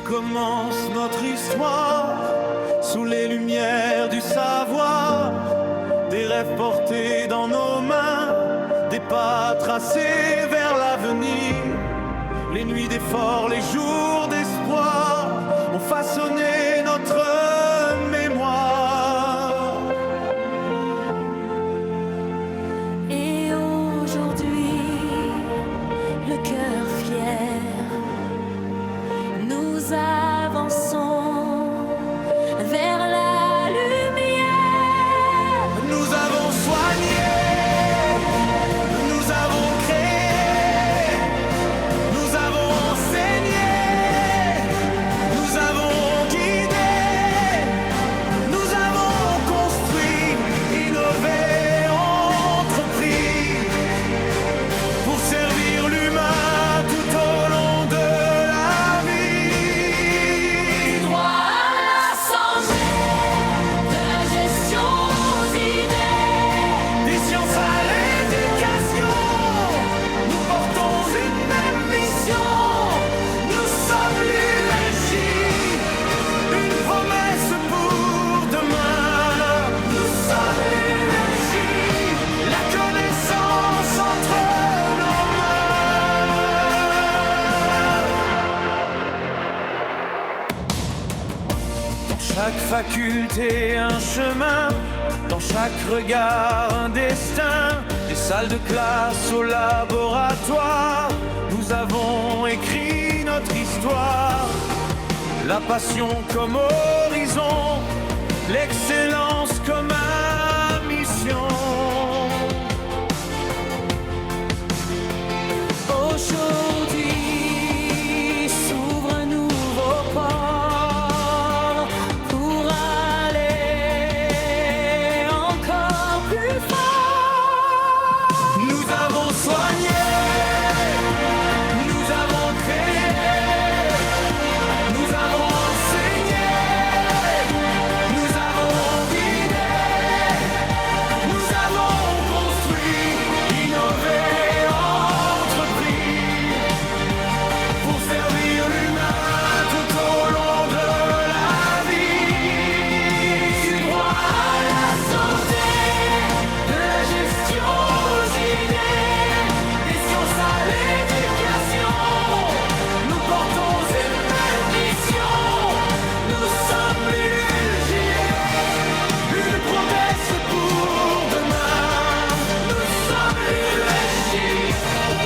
commence notre histoire, sous les lumières du savoir, des rêves portés dans nos mains, des pas tracés vers l'avenir. Les nuits d'effort, les jours d'espoir ont façonné notre mémoire. Et aujourd'hui, le cœur fier, nous avançons vers la lumière. Nous avons soigné, nous avons créé, nous avons enseigné, nous avons guidé, nous avons construit, innové, entrepris, pour servir l'humain tout au long de la vie. Droit à la santé, de la gestion aux idées, Des sciences à l'éducation, nous portons une même mission. Nous sommes l'USJ, une promesse pour demain. Nous sommes l'USJ, la connaissance entre nos mains. Dans chaque faculté, un chemin. Dans chaque regard, un destin. Des salles de classe au laboratoire, nous avons écrit notre histoire. La passion comme horizon, l'excellence comme mission. Aujourd'hui s'ouvre un nouveau port pour aller encore plus fort. Nous avons soigné, nous avons créé, nous avons enseigné, nous avons guidé, nous avons construit, innové, entrepris, pour servir l'humain tout au long de la vie. Du droit à la santé, de la gestion aux idées, des sciences à l'éducation, nous portons une même mission. Nous sommes l'USJ, une promesse pour demain. Nous sommes l'USJ,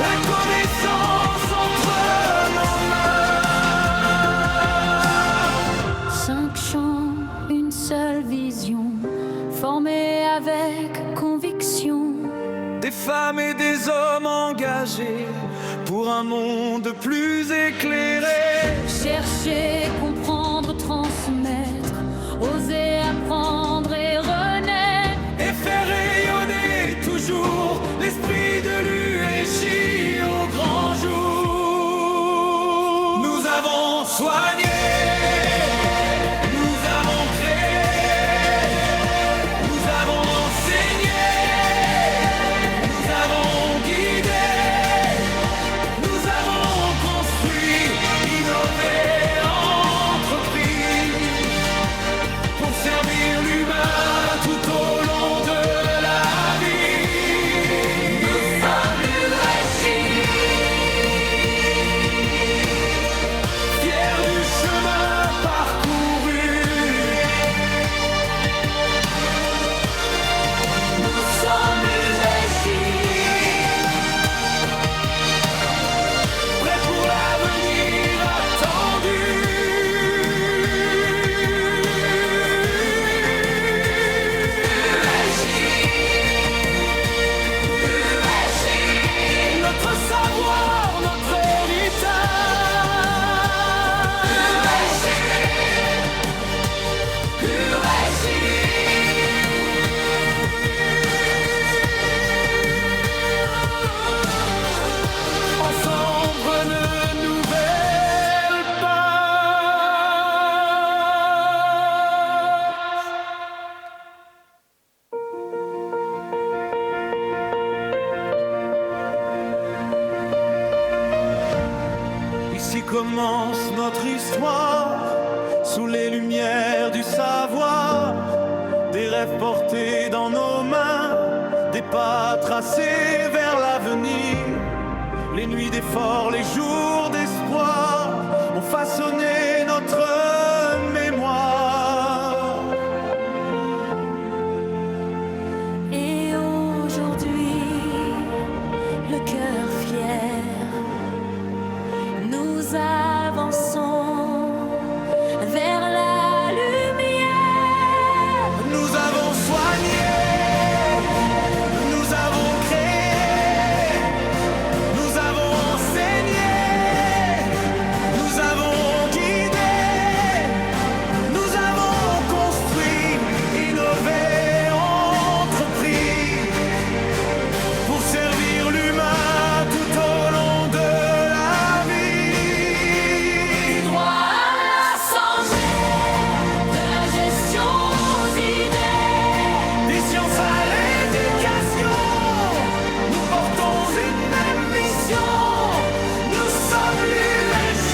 la connaissance entre nos mains. 5 champs, une seule vision, formée avec conviction. Des femmes et des hommes engagés pour un monde plus éclairé. Chercher, comprendre, transmettre, oser apprendre et renaître. Et faire rayonner toujours l'esprit de l'USJ au grand jour. Nous avons soigné, nous avons créé, nous avons enseigné, nous avons guidé, nous avons construit, innové, entrepris, pour servir l'humain tout au long de la vie. Nous sommes l'USJ, fiers du chemin commence notre histoire sous les lumières du savoir, des rêves portés dans nos mains, des pas tracés vers l'avenir. Les nuits d'effort, les jours d'espoir ont façonné notre mémoire. Et aujourd'hui, le cœur fier, nous avançons vers la lumière. Nous avons soigné, nous avons créé, nous avons enseigné, nous avons guidé, nous avons construit, innové, entrepris pour servir l'humain tout au long de la vie. Droit à l'assemblée, de la gestion aux idées. Des sciences à l'éducation, nous portons une même mission. Nous sommes l'USJ,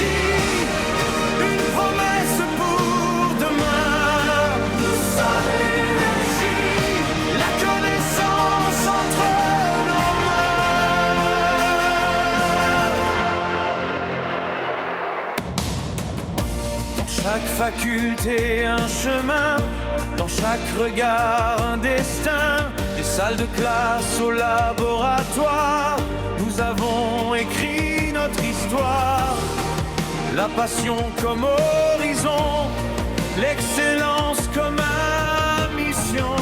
une promesse pour demain. Nous sommes l'USJ, la connaissance entre nos mains. Dans chaque faculté un chemin, dans chaque regard un destin, des salles de classe au laboratoire, nous avons écrit notre histoire. La passion comme horizon, l'excellence comme mission.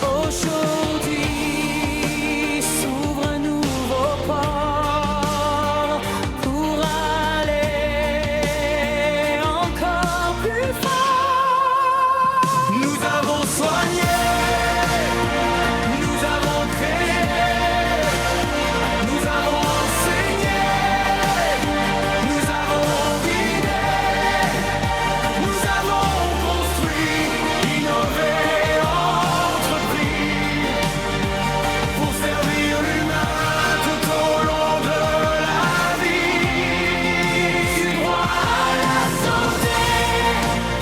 Aujourd'hui s'ouvre un nouveau port pour aller encore plus fort. Nous avons soigné, nous avons créé, nous avons enseigné, nous avons guidé, nous avons construit, innové, entrepris pour servir l'humain tout au long de la vie. Du droit à la santé,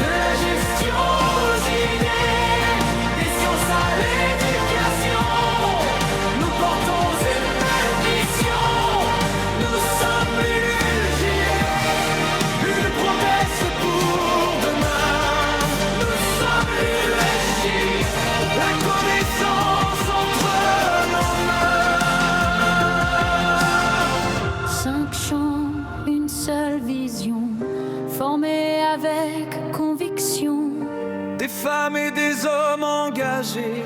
de la gestion aux idées, des sciences à l'éducation, nous portons une même mission. Nous sommes l'USJ, une promesse pour demain. Nous sommes l'USJ, la connaissance entre nos mains. 5 champs, une seule vision, formée avec conviction. Des femmes et des hommes engagés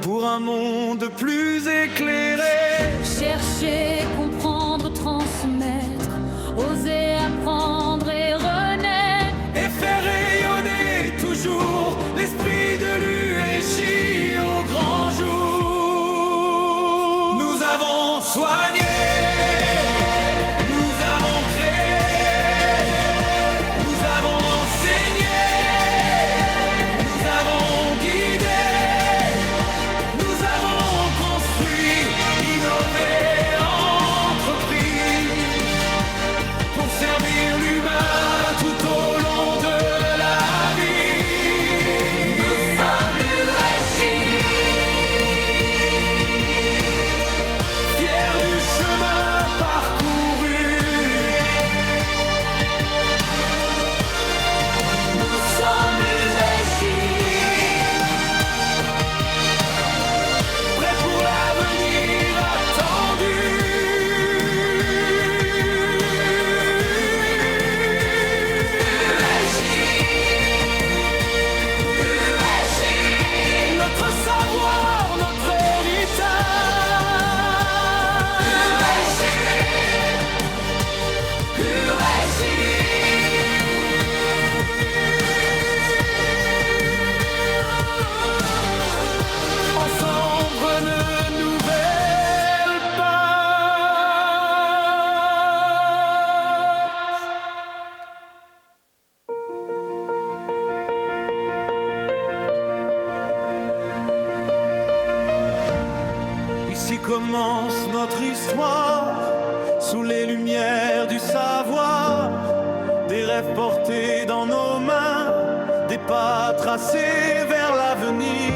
pour un monde plus éclairé. Chercher, comprendre, transmettre, oser apprendre et renaître. Et faire rayonner toujours l'esprit de l'USJ au grand jour. Nous avons soigné, nous avons créé, nous avons enseigné, nous avons guidé, nous avons construit, innové, entrepris pour servir l'humain tout au long de la vie. Nous sommes l'USJ, fiers du chemin parcouru. Nous sommes l'USJ, Prêts pour l'avenir attendu. commence notre histoire sous les lumières du savoir, des rêves portés dans nos mains, des pas tracés vers l'avenir.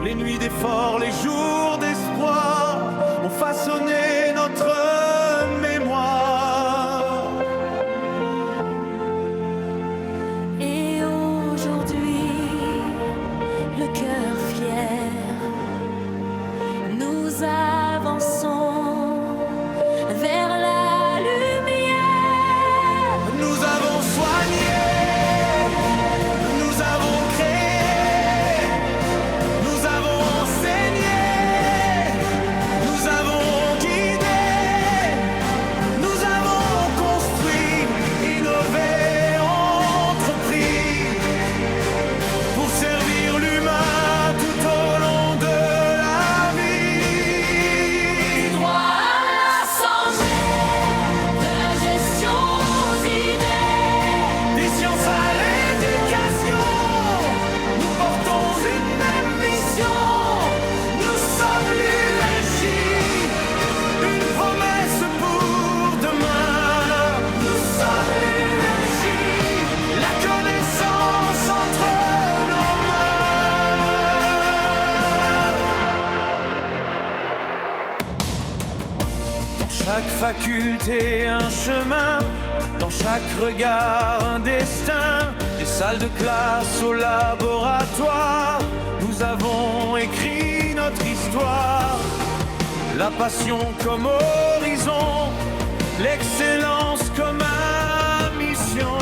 Les nuits d'effort, les jours d'espoir ont façonné notre mémoire. Et aujourd'hui, le cœur fier, nous avançons vers la lumière. Nous avons soigné, nous avons créé, nous avons enseigné, nous avons guidé, nous avons construit, innové, entrepris, pour servir l'humain tout au long de la vie. Droit à la santé, de la gestion aux idées. Des sciences à l'éducation, nous portons une même mission. Nous sommes l'UMJ, une promesse pour demain. Nous sommes l'UMJ, la connaissance entre nos mains. Dans chaque faculté, un chemin. Dans chaque regard, un destin. Des salles de classe au laboratoire, nous avons écrit notre histoire. La passion comme horizon, l'excellence comme mission.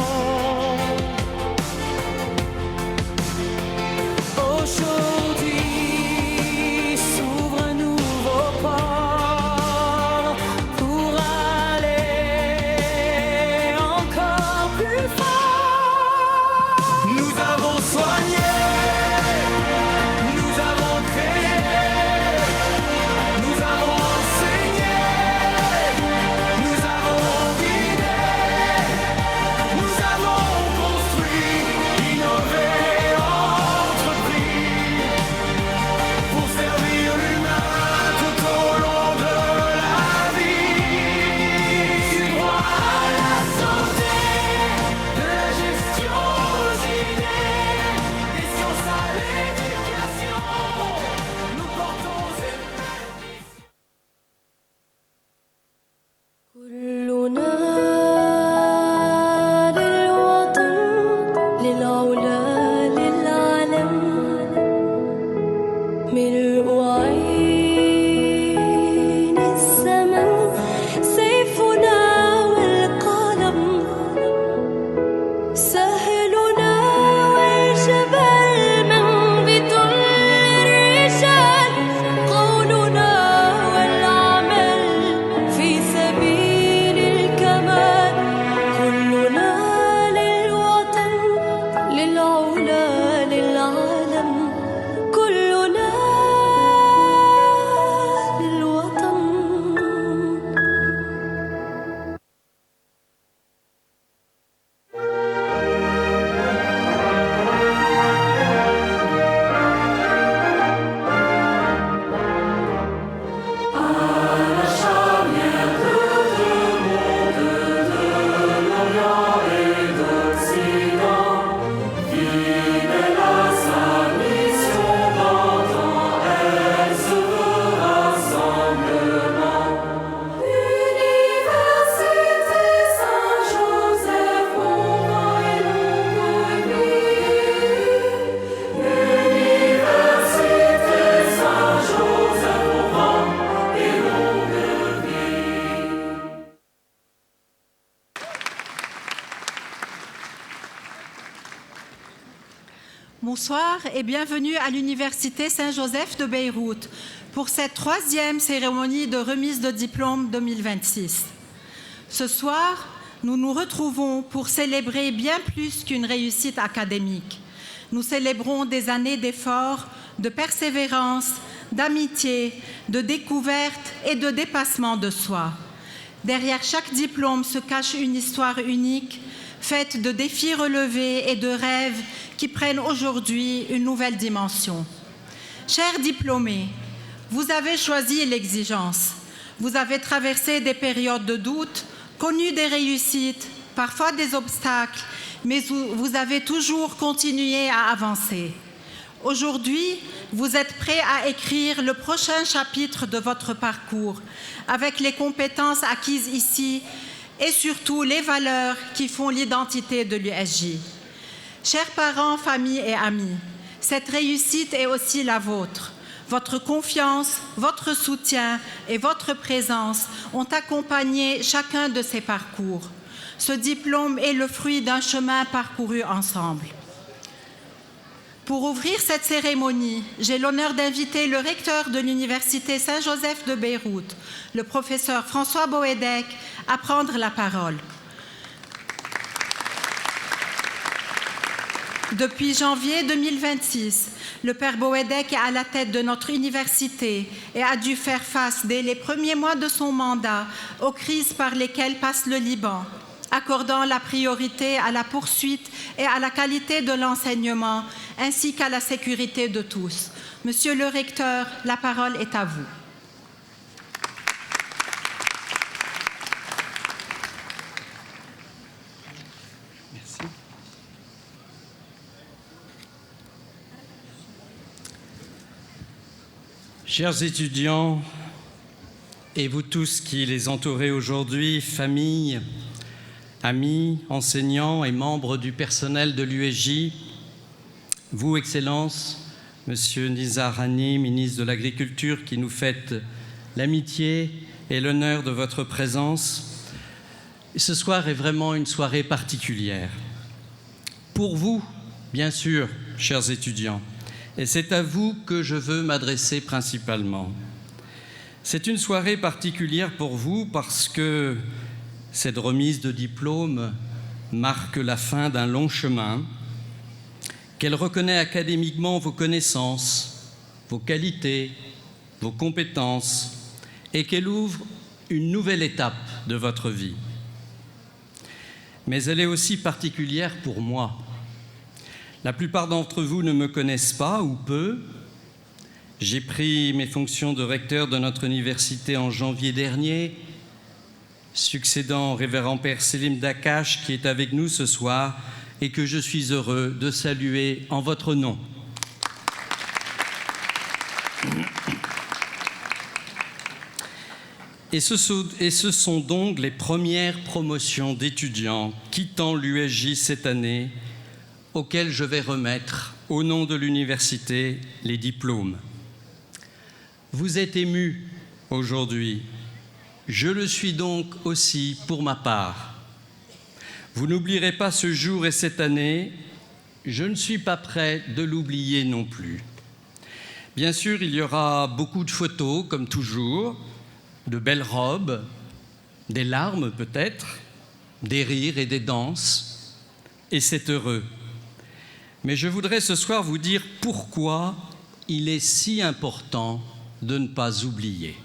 Aujourd'hui s'ouvre un nouveau port pour aller encore plus fort. Nous avons soigné, nous avons créé, nous avons enseigné, nous avons guidé, nous avons construit, innové, entrepris, pour servir l'humain tout au long de la vie. Droit à la santé, de la gestion aux idées, des sciences à l'éducation, nous portons une même mission. كلنا للوطن للعلا للعالم ملء عين الزمن سيفنا والقلم سهلنا والجبل منبت الرجال قولنا والعمل في سبيل الكمال كلنا للوطن للعلا للعالم كلنا للوطن. Université Saint-Joseph, Rouen et Longueuil. Université Saint-Joseph, Rouen et Longueuil. Bonsoir et bienvenue à l'Université Saint-Joseph de Beyrouth pour cette 3e cérémonie de remise de diplôme 2026. Ce soir, nous nous retrouvons pour célébrer bien plus qu'une réussite académique. Nous célébrons des années d'efforts, de persévérance, d'amitié, de découverte et de dépassement de soi. Derrière chaque diplôme se cache une histoire unique, faite de défis relevés et de rêves qui prennent aujourd'hui une nouvelle dimension. Chers diplômés, Vous avez choisi l'exigence. Vous avez traversé des périodes de doute, connu des réussites, parfois des obstacles, mais vous avez toujours continué à avancer. Aujourd'hui, vous êtes prêt à écrire le prochain chapitre de votre parcours avec les compétences acquises ici et surtout les valeurs qui font l'identité de l'USJ. Chers parents, familles et amis, cette réussite est aussi la vôtre. Votre confiance, votre soutien et votre présence ont accompagné chacun de ces parcours. Ce diplôme est le fruit d'un chemin parcouru ensemble. Pour ouvrir cette cérémonie, j'ai l'honneur d'inviter le recteur de l'Université Saint-Joseph de Beyrouth, le professeur François Boedek, à prendre la parole. Depuis janvier 2026, le père Boedek est à la tête de notre université et a dû faire face dès les premiers mois de son mandat aux crises par lesquelles passe le Liban, accordant la priorité à la poursuite et à la qualité de l'enseignement, ainsi qu'à la sécurité de tous. Monsieur le recteur, la parole est à vous. Merci. Chers étudiants, et vous tous qui les entourez aujourd'hui, famille, amis, enseignants et membres du personnel de l'USJ, vous, Excellences, Monsieur Nizar Hani, ministre de l'Agriculture, qui nous faites l'amitié et l'honneur de votre présence, ce soir est vraiment une soirée particulière. Pour vous, bien sûr, chers étudiants, et c'est à vous que je veux m'adresser principalement. C'est une soirée particulière pour vous parce que cette remise de diplôme marque la fin d'un long chemin, qu'elle reconnaît académiquement vos connaissances, vos qualités, vos compétences, et qu'elle ouvre une nouvelle étape de votre vie. Mais elle est aussi particulière pour moi. La plupart d'entre vous ne me connaissent pas ou peu. J'ai pris mes fonctions de recteur de notre université en janvier dernier, succédant au révérend père Selim Dakash qui est avec nous ce soir et que je suis heureux de saluer en votre nom. Et ce sont donc les premières promotions d'étudiants quittant l'USJ cette année auxquelles je vais remettre, au nom de l'université, les diplômes. Vous êtes émus aujourd'hui. Je le suis donc aussi pour ma part. Vous n'oublierez pas ce jour et cette année. Je ne suis pas prêt de l'oublier non plus. Bien sûr, il y aura beaucoup de photos, comme toujours, de belles robes, des larmes peut-être, des rires et des danses, et c'est heureux. Mais je voudrais ce soir vous dire pourquoi il est si important de ne pas oublier.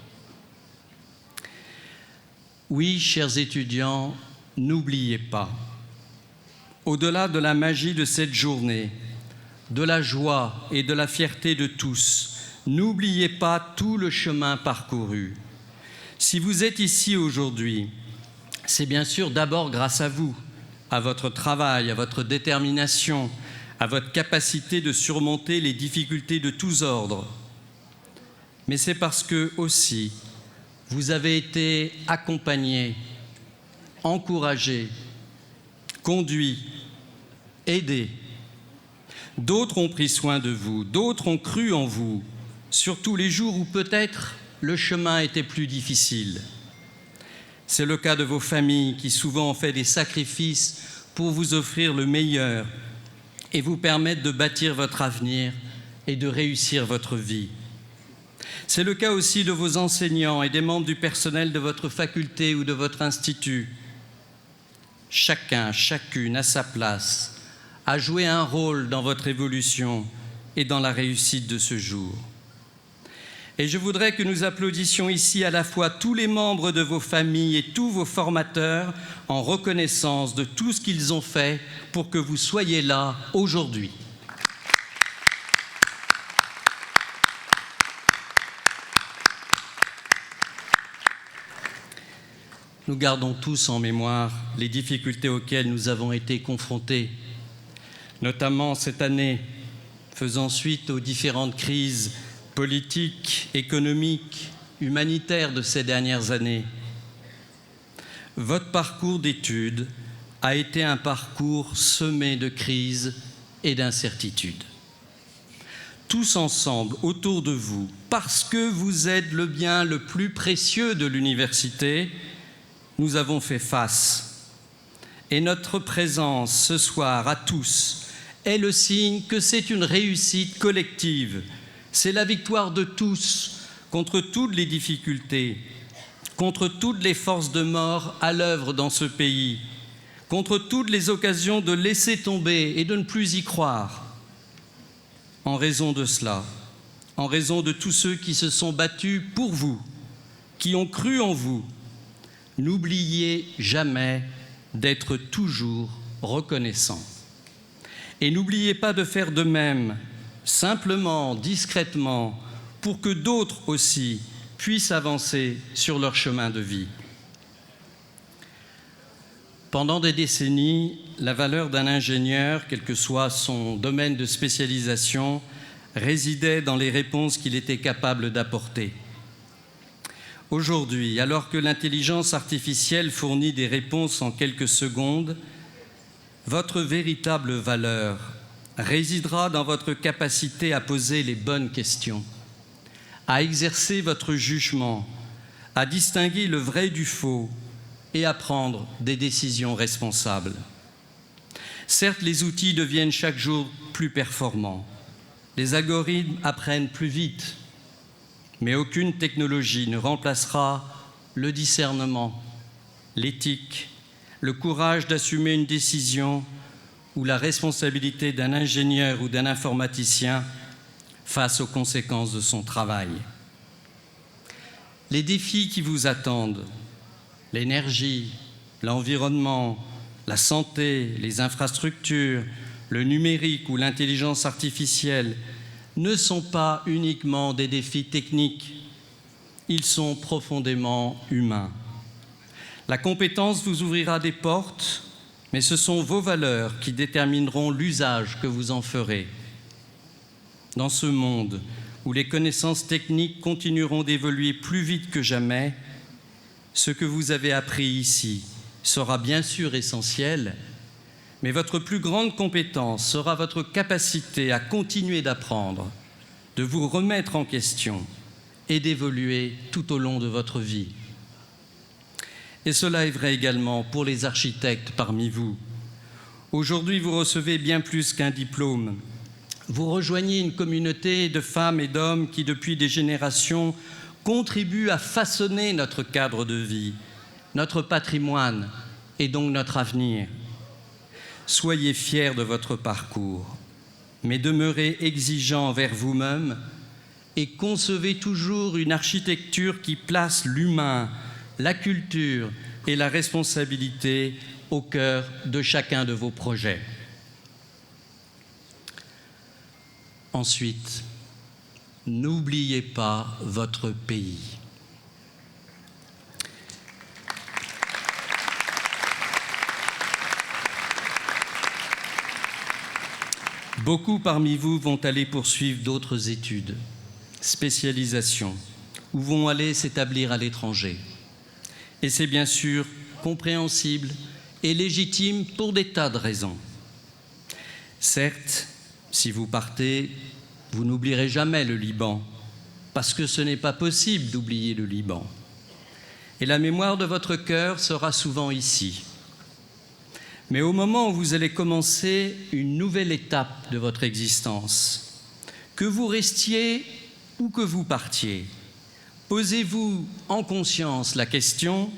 Oui, chers étudiants, n'oubliez pas, au-delà de la magie de cette journée, de la joie et de la fierté de tous, n'oubliez pas tout le chemin parcouru. Si vous êtes ici aujourd'hui, c'est bien sûr d'abord grâce à vous, à votre travail, à votre détermination, à votre capacité de surmonter les difficultés de tous ordres. Mais c'est parce que aussi, vous avez été accompagnés, encouragés, conduits, aidés. D'autres ont pris soin de vous, d'autres ont cru en vous, surtout les jours où peut-être le chemin était plus difficile. C'est le cas de vos familles qui souvent ont fait des sacrifices pour vous offrir le meilleur et vous permettre de bâtir votre avenir et de réussir votre vie. C'est le cas aussi de vos enseignants et des membres du personnel de votre faculté ou de votre institut. Chacun, chacune à sa place a joué un rôle dans votre évolution et dans la réussite de ce jour. Et je voudrais que nous applaudissions ici à la fois tous les membres de vos familles et tous vos formateurs en reconnaissance de tout ce qu'ils ont fait pour que vous soyez là aujourd'hui. nous gardons tous en mémoire les difficultés auxquelles nous avons été confrontés, notamment cette année, faisant suite aux différentes crises politiques, économiques, humanitaires de ces dernières années. Votre parcours d'études a été un parcours semé de crises et d'incertitudes. Tous ensemble, autour de vous, parce que vous êtes le bien le plus précieux de l'université, nous avons fait face. Et notre présence ce soir à tous est le signe que c'est une réussite collective. C'est la victoire de tous contre toutes les difficultés, contre toutes les forces de mort à l'œuvre dans ce pays, contre toutes les occasions de laisser tomber et de ne plus y croire. En raison de cela, en raison de tous ceux qui se sont battus pour vous, qui ont cru en vous, n'oubliez jamais d'être toujours reconnaissant. Et n'oubliez pas de faire de même, simplement, discrètement, pour que d'autres aussi puissent avancer sur leur chemin de vie. Pendant des décennies, la valeur d'un ingénieur, quel que soit son domaine de spécialisation, résidait dans les réponses qu'il était capable d'apporter. Aujourd'hui, alors que l'intelligence artificielle fournit des réponses en quelques secondes, votre véritable valeur résidera dans votre capacité à poser les bonnes questions, à exercer votre jugement, à distinguer le vrai du faux et à prendre des décisions responsables. Certes, les outils deviennent chaque jour plus performants, les algorithmes apprennent plus vite, mais aucune technologie ne remplacera le discernement, l'éthique, le courage d'assumer une décision ou la responsabilité d'un ingénieur ou d'un informaticien face aux conséquences de son travail. Les défis qui vous attendent, l'énergie, l'environnement, la santé, les infrastructures, le numérique ou l'intelligence artificielle ne sont pas uniquement des défis techniques, ils sont profondément humains. La compétence vous ouvrira des portes, mais ce sont vos valeurs qui détermineront l'usage que vous en ferez. Dans ce monde où les connaissances techniques continueront d'évoluer plus vite que jamais, ce que vous avez appris ici sera bien sûr essentiel, mais votre plus grande compétence sera votre capacité à continuer d'apprendre, de vous remettre en question et d'évoluer tout au long de votre vie. Et cela est vrai également pour les architectes parmi vous. Aujourd'hui, vous recevez bien plus qu'un diplôme. Vous rejoignez une communauté de femmes et d'hommes qui, depuis des générations, contribuent à façonner notre cadre de vie, notre patrimoine et donc notre avenir. Soyez fiers de votre parcours, mais demeurez exigeants envers vous-même et concevez toujours une architecture qui place l'humain, la culture et la responsabilité au cœur de chacun de vos projets. Ensuite, n'oubliez pas votre pays. Beaucoup parmi vous vont aller poursuivre d'autres études, spécialisations, ou vont aller s'établir à l'étranger. Et c'est bien sûr compréhensible et légitime pour des tas de raisons. Certes, si vous partez, vous n'oublierez jamais le Liban, parce que ce n'est pas possible d'oublier le Liban. Et la mémoire de votre cœur sera souvent ici. Mais au moment où vous allez commencer une nouvelle étape de votre existence, que vous restiez ou que vous partiez, posez-vous en conscience la question: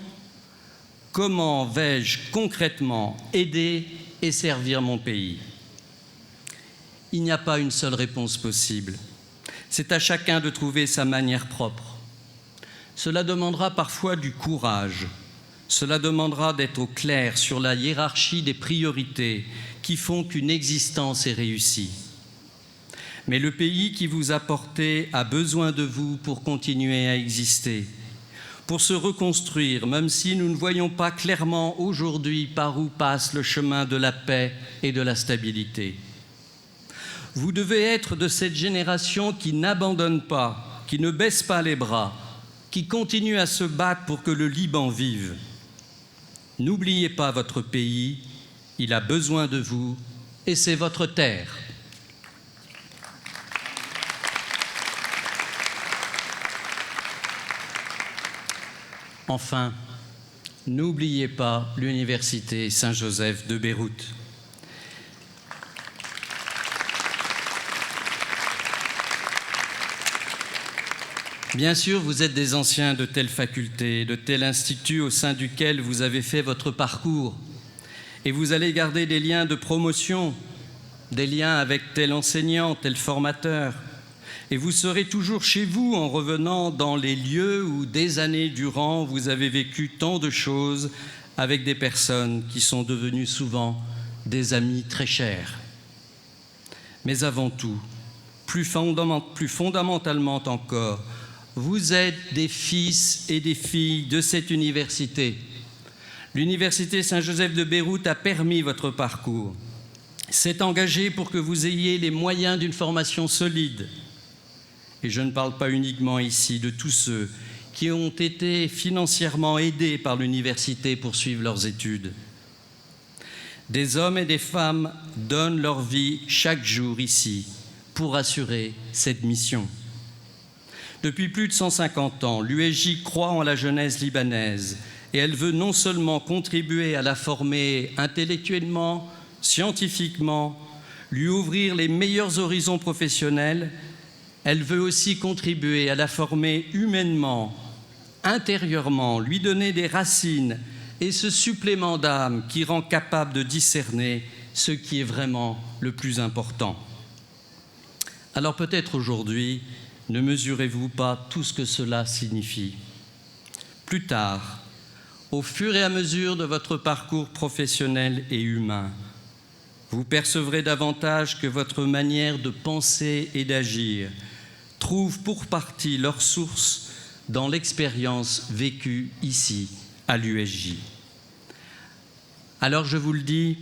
comment vais-je concrètement aider et servir mon pays ? Il n'y a pas une seule réponse possible. C'est à chacun de trouver sa manière propre. Cela demandera parfois du courage. Cela demandera d'être au clair sur la hiérarchie des priorités qui font qu'une existence est réussie. Mais le pays qui vous a porté a besoin de vous pour continuer à exister, pour se reconstruire, même si nous ne voyons pas clairement aujourd'hui par où passe le chemin de la paix et de la stabilité. Vous devez être de cette génération qui n'abandonne pas, qui ne baisse pas les bras, qui continue à se battre pour que le Liban vive. N'oubliez pas votre pays, il a besoin de vous et c'est votre terre. Enfin, n'oubliez pas l'Université Saint-Joseph de Beyrouth. Bien sûr, vous êtes des anciens de telle faculté, de tel institut au sein duquel vous avez fait votre parcours. Et vous allez garder des liens de promotion, des liens avec tel enseignant, tel formateur. Et vous serez toujours chez vous en revenant dans les lieux où des années durant vous avez vécu tant de choses avec des personnes qui sont devenues souvent des amis très chers. Mais avant tout, plus fondamentalement encore, vous êtes des fils et des filles de cette université. L'Université Saint-Joseph de Beyrouth a permis votre parcours, s'est engagée pour que vous ayez les moyens d'une formation solide. Et je ne parle pas uniquement ici de tous ceux qui ont été financièrement aidés par l'université pour suivre leurs études. Des hommes et des femmes donnent leur vie chaque jour ici pour assurer cette mission. Depuis plus de 150 ans, l'USJ croit en la jeunesse libanaise et elle veut non seulement contribuer à la former intellectuellement, scientifiquement, lui ouvrir les meilleurs horizons professionnels, elle veut aussi contribuer à la former humainement, intérieurement, lui donner des racines et ce supplément d'âme qui rend capable de discerner ce qui est vraiment le plus important. Alors peut-être aujourd'hui, ne mesurez-vous pas tout ce que cela signifie. Plus tard, au fur et à mesure de votre parcours professionnel et humain, vous percevrez davantage que votre manière de penser et d'agir trouve pour partie leur source dans l'expérience vécue ici, à l'USJ. Alors je vous le dis,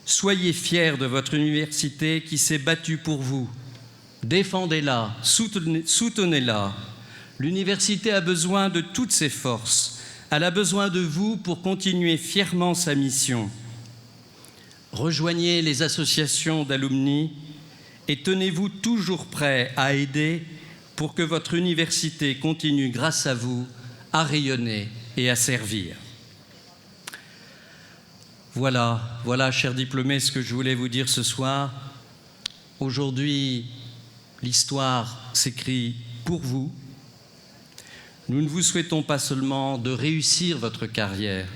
soyez fiers de votre université qui s'est battue pour vous. Défendez-la, soutenez-la. L'université a besoin de toutes ses forces. Elle a besoin de vous pour continuer fièrement sa mission. Rejoignez les associations d'alumni et tenez-vous toujours prêts à aider pour que votre université continue, grâce à vous, à rayonner et à servir. Voilà, chers diplômés, ce que je voulais vous dire ce soir. Aujourd'hui, l'histoire s'écrit pour vous. Nous ne vous souhaitons pas seulement de réussir votre carrière,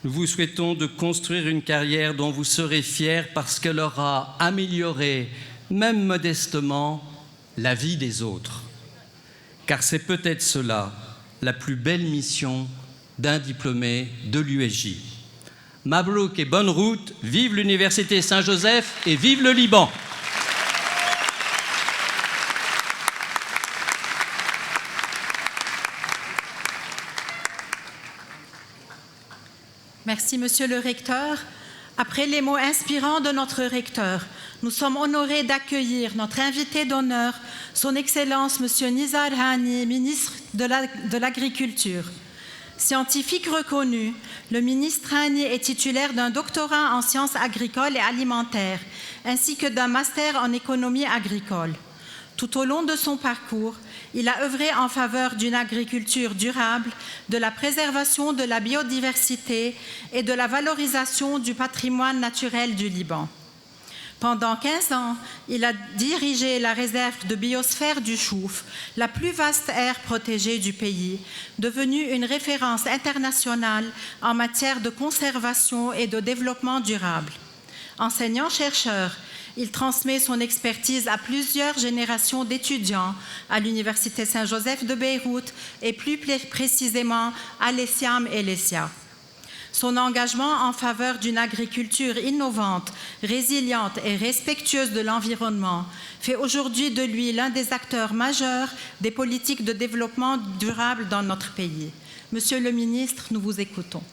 nous vous souhaitons de construire une carrière dont vous serez fiers parce qu'elle aura amélioré, même modestement, la vie des autres. Car c'est peut-être cela, la plus belle mission d'un diplômé de l'USJ. Mabrouk et bonne route, vive l'Université Saint-Joseph et vive le Liban! Merci, Monsieur le Recteur. Après les mots inspirants de notre Recteur, nous sommes honorés d'accueillir notre invité d'honneur, Son Excellence Monsieur Nizar Hani, ministre de l'Agriculture. Scientifique reconnu, le ministre Hani est titulaire d'un doctorat en sciences agricoles et alimentaires, ainsi que d'un master en économie agricole. Tout au long de son parcours, il a œuvré en faveur d'une agriculture durable, de la préservation de la biodiversité et de la valorisation du patrimoine naturel du Liban. Pendant 15 ans, il a dirigé la réserve de biosphère du Chouf, la plus vaste aire protégée du pays, devenue une référence internationale en matière de conservation et de développement durable. Enseignant-chercheur, il transmet son expertise à plusieurs générations d'étudiants à l'Université Saint-Joseph de Beyrouth et plus précisément à l'ESIAM et l'ESIA. Son engagement en faveur d'une agriculture innovante, résiliente et respectueuse de l'environnement fait aujourd'hui de lui l'un des acteurs majeurs des politiques de développement durable dans notre pays. Monsieur le ministre, nous vous écoutons.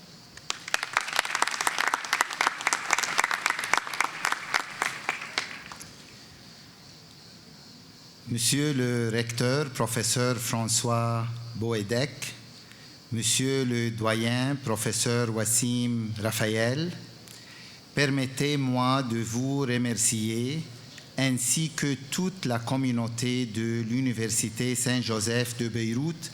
Monsieur le recteur, professeur François Boédek, Monsieur le doyen, professeur Wassim Raphaël, permettez-moi de vous remercier ainsi que toute la communauté de l'Université Saint-Joseph de Beyrouth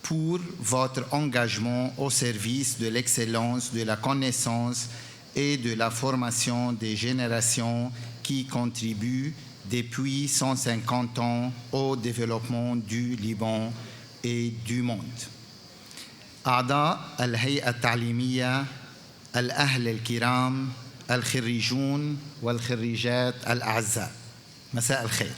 pour votre engagement au service de l'excellence, de la connaissance et de la formation des générations qui contribuent depuis 150 ans au développement du Liban et du monde. أعضاء الهيئة التعليمية، الأهل الكرام، الخريجون والخريجات الأعزاء، مساء الخير.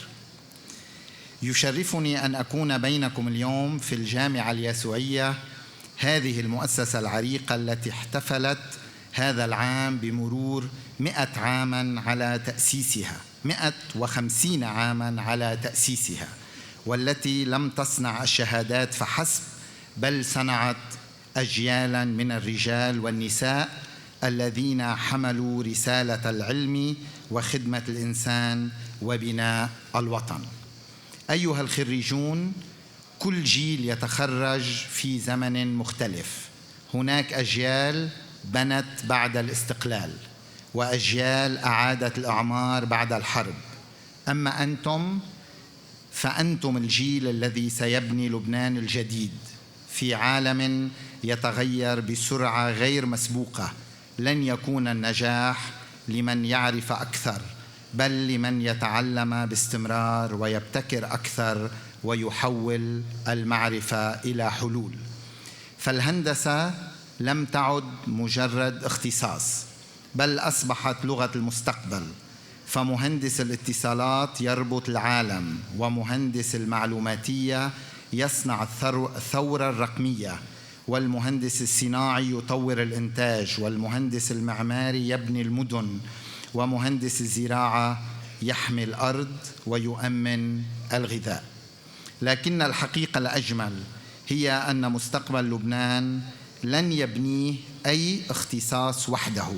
يشرفني أن أكون بينكم اليوم في الجامعة اليسوعية، هذه المؤسسة العريقة التي احتفلت هذا العام بمرور 100 عاماً على تأسيسها، 150 عاماً على تأسيسها، والتي لم تصنع الشهادات فحسب بل صنعت أجيالاً من الرجال والنساء الذين حملوا رسالة العلم وخدمة الإنسان وبناء الوطن. أيها الخريجون، كل جيل يتخرج في زمن مختلف. هناك أجيال بنت بعد الاستقلال، وأجيال أعادت الأعمار بعد الحرب. أما أنتم فأنتم الجيل الذي سيبني لبنان الجديد في عالم يتغير بسرعة غير مسبوقة. لن يكون النجاح لمن يعرف أكثر، بل لمن يتعلم باستمرار ويبتكر أكثر ويحول المعرفة إلى حلول. فالهندسة لم تعد مجرد اختصاص، بل أصبحت لغة المستقبل. فمهندس الاتصالات يربط العالم، ومهندس المعلوماتية يصنع الثورة الرقمية، والمهندس الصناعي يطور الإنتاج، والمهندس المعماري يبني المدن، ومهندس الزراعة يحمي الأرض ويؤمن الغذاء. لكن الحقيقة الأجمل هي أن مستقبل لبنان لن يبنيه أي اختصاص وحده،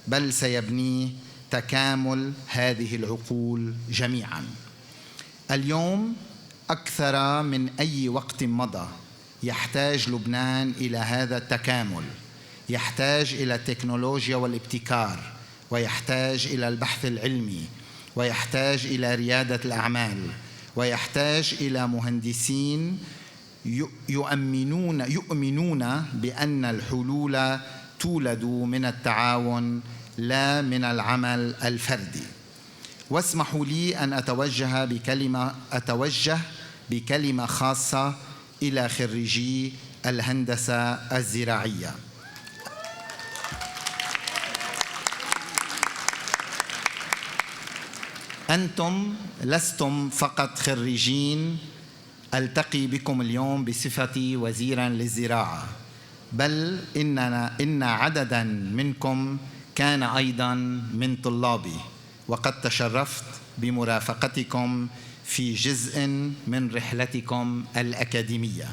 بل سيبنيه تكامل هذه العقول جميعاً. اليوم أكثر من أي وقت مضى يحتاج لبنان إلى هذا التكامل، يحتاج إلى التكنولوجيا والابتكار، ويحتاج إلى البحث العلمي، ويحتاج إلى ريادة الأعمال، ويحتاج إلى مهندسين يؤمنون بأن الحلول تولد من التعاون لا من العمل الفردي. واسمحوا لي أن أتوجه بكلمة خاصة إلى خريجي الهندسة الزراعية. أنتم لستم فقط خريجين ألتقي بكم اليوم بصفتي وزيراً للزراعة، بل إن عدداً منكم كان أيضاً من طلابي، وقد تشرفت بمرافقتكم في جزء من رحلتكم الأكاديمية.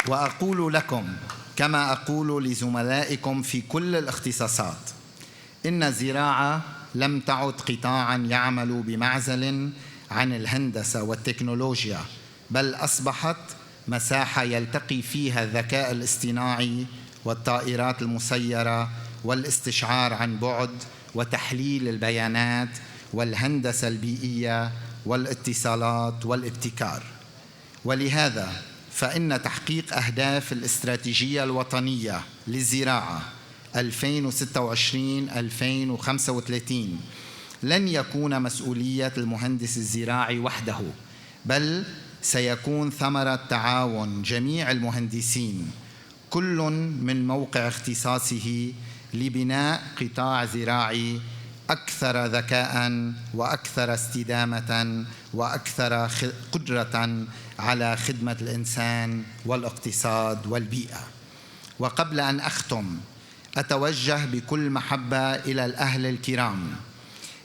وأقول لكم كما أقول لزملائكم في كل الاختصاصات، إن الزراعة لم تعد قطاعاً يعمل بمعزل عن الهندسة والتكنولوجيا، بل أصبحت مساحة يلتقي فيها الذكاء الاصطناعي والطائرات المسيرة والاستشعار عن بعد وتحليل البيانات والهندسة البيئية والاتصالات والابتكار. ولهذا فإن تحقيق أهداف الاستراتيجية الوطنية للزراعة 2026-2035 لن يكون مسؤولية المهندس الزراعي وحده، بل سيكون ثمرة تعاون جميع المهندسين، كل من موقع اختصاصه لبناء قطاع زراعي أكثر ذكاء وأكثر استدامة وأكثر قدرة على خدمة الإنسان والاقتصاد والبيئة. وقبل أن أختم أتوجه بكل محبة إلى الأهل الكرام،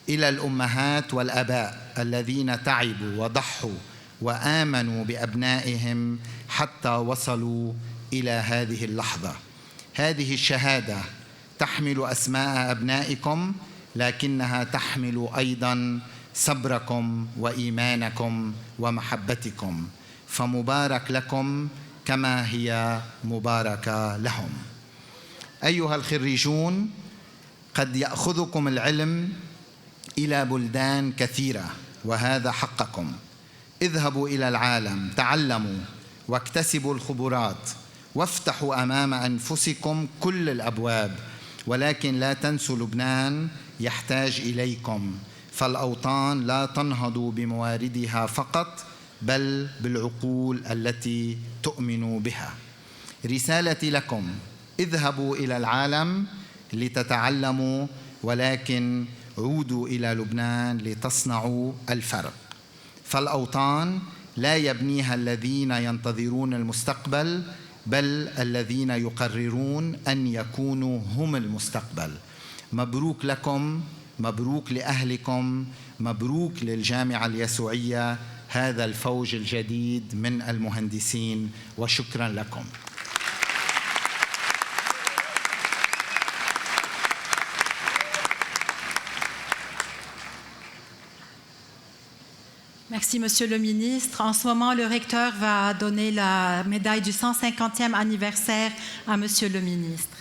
إلى الأمهات والأباء الذين تعبوا وضحوا وآمنوا بأبنائهم حتى وصلوا إلى هذه اللحظة. هذه الشهادة تحمل أسماء أبنائكم، لكنها تحمل أيضاً صبركم وإيمانكم ومحبتكم، فمبارك لكم كما هي مباركة لهم. أيها الخريجون، قد يأخذكم العلم إلى بلدان كثيرة وهذا حقكم. اذهبوا إلى العالم، تعلموا واكتسبوا الخبرات وافتحوا أمام أنفسكم كل الأبواب، ولكن لا تنسوا لبنان يحتاج إليكم، فالأوطان لا تنهض بمواردها فقط بل بالعقول التي تؤمن بها. رسالتي لكم: اذهبوا إلى العالم لتتعلموا، ولكن عودوا إلى لبنان لتصنعوا الفرق. فالأوطان لا يبنيها الذين ينتظرون المستقبل بل الذين يقررون أن يكونوا هم المستقبل. مبروك لكم، مبروك لأهلكم، مبروك للجامعة اليسوعية هذا الفوج الجديد من المهندسين، وشكرا لكم. Merci, Monsieur le Ministre. En ce moment, le recteur va donner la médaille du 150e anniversaire à Monsieur le Ministre.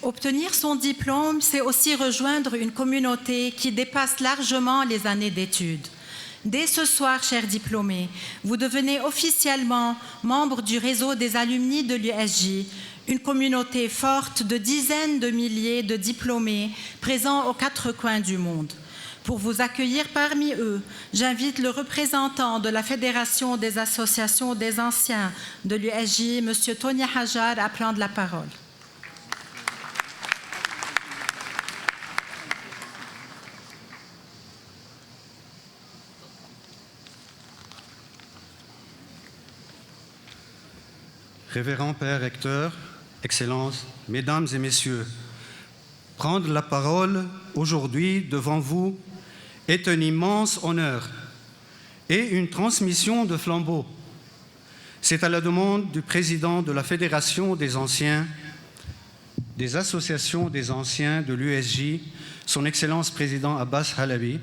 Obtenir son diplôme, c'est aussi rejoindre une communauté qui dépasse largement les années d'études. Dès ce soir, chers diplômés, vous devenez officiellement membre du réseau des alumni de l'USJ, une communauté forte de dizaines de milliers de diplômés présents aux quatre coins du monde. Pour vous accueillir parmi eux, j'invite le représentant de la Fédération des associations des anciens de l'USJ, M. Tony Hajar, à prendre la parole. Révérend Père Recteur, Excellences, Mesdames et Messieurs, prendre la parole aujourd'hui devant vous est un immense honneur et une transmission de flambeau. C'est à la demande du président de la Fédération des anciens, des associations des anciens de l'USJ, son Excellence Président Abbas Halabi,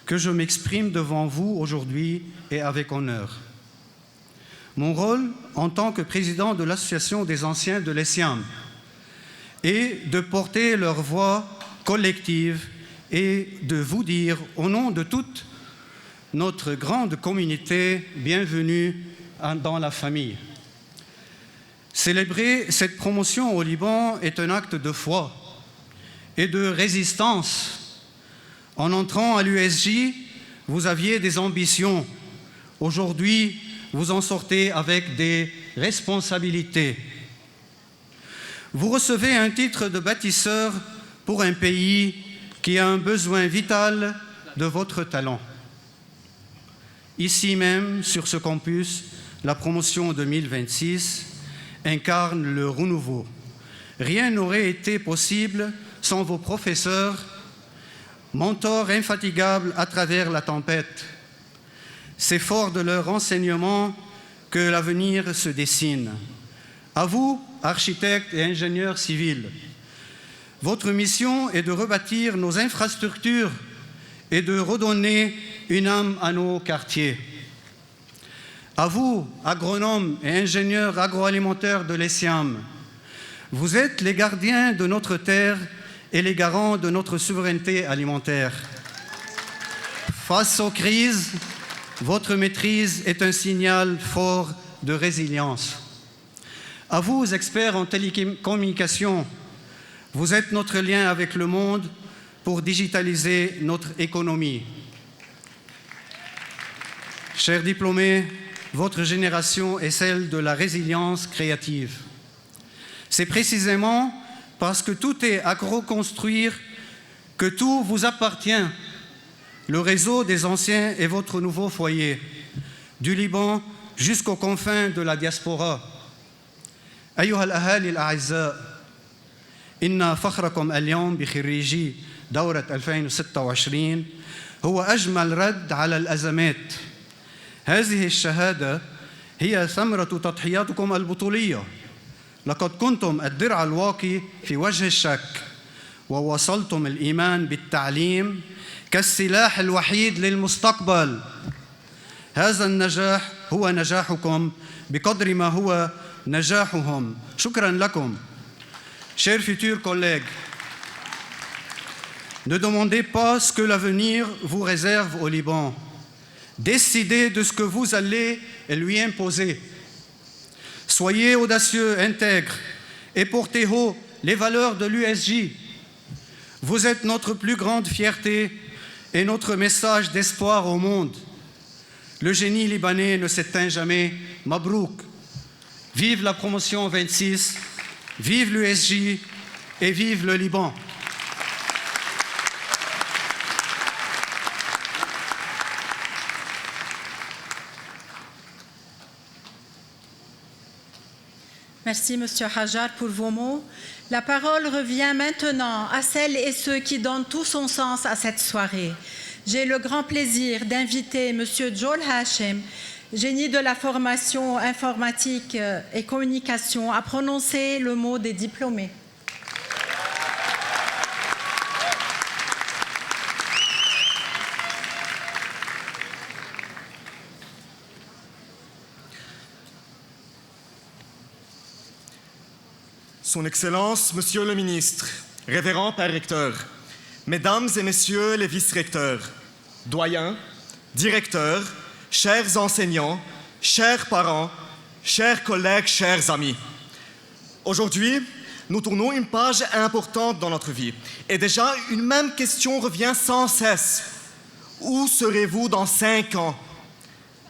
que je m'exprime devant vous aujourd'hui et avec honneur. Mon rôle en tant que président de l'Association des anciens de l'ESIAM est de porter leur voix collective et de vous dire, au nom de toute notre grande communauté, bienvenue dans la famille. Célébrer cette promotion au Liban est un acte de foi et de résistance. En entrant à l'USJ, vous aviez des ambitions. Aujourd'hui, vous en sortez avec des responsabilités. Vous recevez un titre de bâtisseur pour un pays qui a un besoin vital de votre talent. Ici même, sur ce campus, la promotion 2026 incarne le renouveau. Rien n'aurait été possible sans vos professeurs, mentors infatigables à travers la tempête. C'est fort de leur enseignement que l'avenir se dessine. À vous, architectes et ingénieurs civils, votre mission est de rebâtir nos infrastructures et de redonner une âme à nos quartiers. À vous, agronomes et ingénieurs agroalimentaires de l'ESIAM, vous êtes les gardiens de notre terre et les garants de notre souveraineté alimentaire. Face aux crises, votre maîtrise est un signal fort de résilience. À vous, experts en télécommunications, vous êtes notre lien avec le monde pour digitaliser notre économie. Chers diplômés, votre génération est celle de la résilience créative. C'est précisément parce que tout est à reconstruire que tout vous appartient. Le réseau des anciens est votre nouveau foyer, du Liban jusqu'aux confins de la diaspora. أيها الأهالي الأعزاء، إن فخركم اليوم بخريجي دورة 2026 هو أجمل رد على الأزمات. هذه الشهادة هي ثمرة تضحياتكم البطولية. لقد كنتم الدرع الواقي في وجه الشك، ووصلتم الإيمان بالتعليم كالسلاح الوحيد للمستقبل. هذا النجاح هو نجاحكم بقدر ما هو نجاحهم. شكرا لكم. Chers futurs collègues, ne demandez pas ce que l'avenir vous réserve au Liban. Décidez de ce que vous allez lui imposer. Soyez audacieux, intègres et portez haut les valeurs de l'USJ. Vous êtes notre plus grande fierté et notre message d'espoir au monde. Le génie libanais ne s'éteint jamais. Mabrouk. Vive la promotion 26, vive l'USJ et vive le Liban. Merci, Monsieur Hajar, pour vos mots. La parole revient maintenant à celles et ceux qui donnent tout son sens à cette soirée. J'ai le grand plaisir d'inviter Monsieur Joel Hachem, génie de la formation informatique et communication, à prononcer le mot des diplômés. Son Excellence, Monsieur le Ministre, Révérend Père Recteur, Mesdames et Messieurs les Vice-Recteurs, Doyens, Directeurs, chers enseignants, chers parents, chers collègues, chers amis. Aujourd'hui, nous tournons une page importante dans notre vie. Et déjà, une même question revient sans cesse. Où serez-vous dans 5 ans?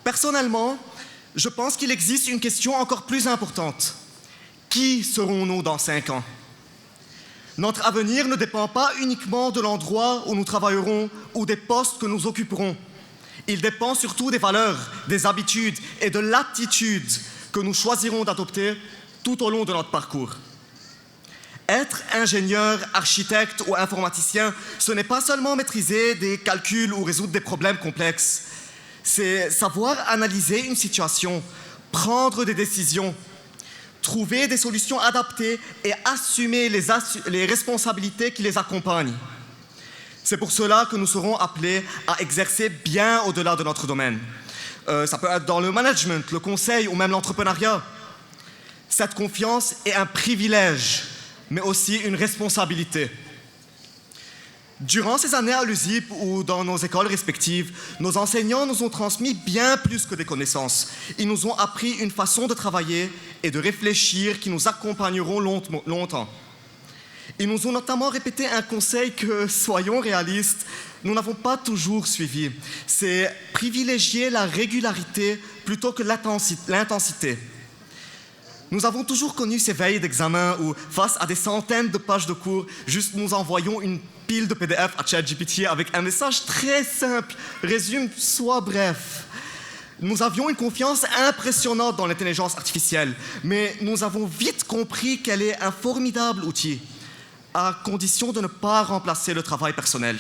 Personnellement, je pense qu'il existe une question encore plus importante. Qui serons-nous dans 5 ans? Notre avenir ne dépend pas uniquement de l'endroit où nous travaillerons ou des postes que nous occuperons. Il dépend surtout des valeurs, des habitudes et de l'attitude que nous choisirons d'adopter tout au long de notre parcours. Être ingénieur, architecte ou informaticien, ce n'est pas seulement maîtriser des calculs ou résoudre des problèmes complexes. C'est savoir analyser une situation, prendre des décisions, trouver des solutions adaptées et assumer les responsabilités qui les accompagnent. C'est pour cela que nous serons appelés à exercer bien au-delà de notre domaine. Ça peut être dans le management, le conseil ou même l'entrepreneuriat. Cette confiance est un privilège, mais aussi une responsabilité. Durant ces années à l'USIP ou dans nos écoles respectives, nos enseignants nous ont transmis bien plus que des connaissances. Ils nous ont appris une façon de travailler et de réfléchir qui nous accompagneront longtemps. Ils nous ont notamment répété un conseil que, soyons réalistes, nous n'avons pas toujours suivi. C'est privilégier la régularité plutôt que l'intensité. Nous avons toujours connu ces veilles d'examen où, face à des centaines de pages de cours, juste nous envoyons une pile de PDF à ChatGPT avec un message très simple, résume, sois bref. Nous avions une confiance impressionnante dans l'intelligence artificielle, mais nous avons vite compris qu'elle est un formidable outil, à condition de ne pas remplacer le travail personnel.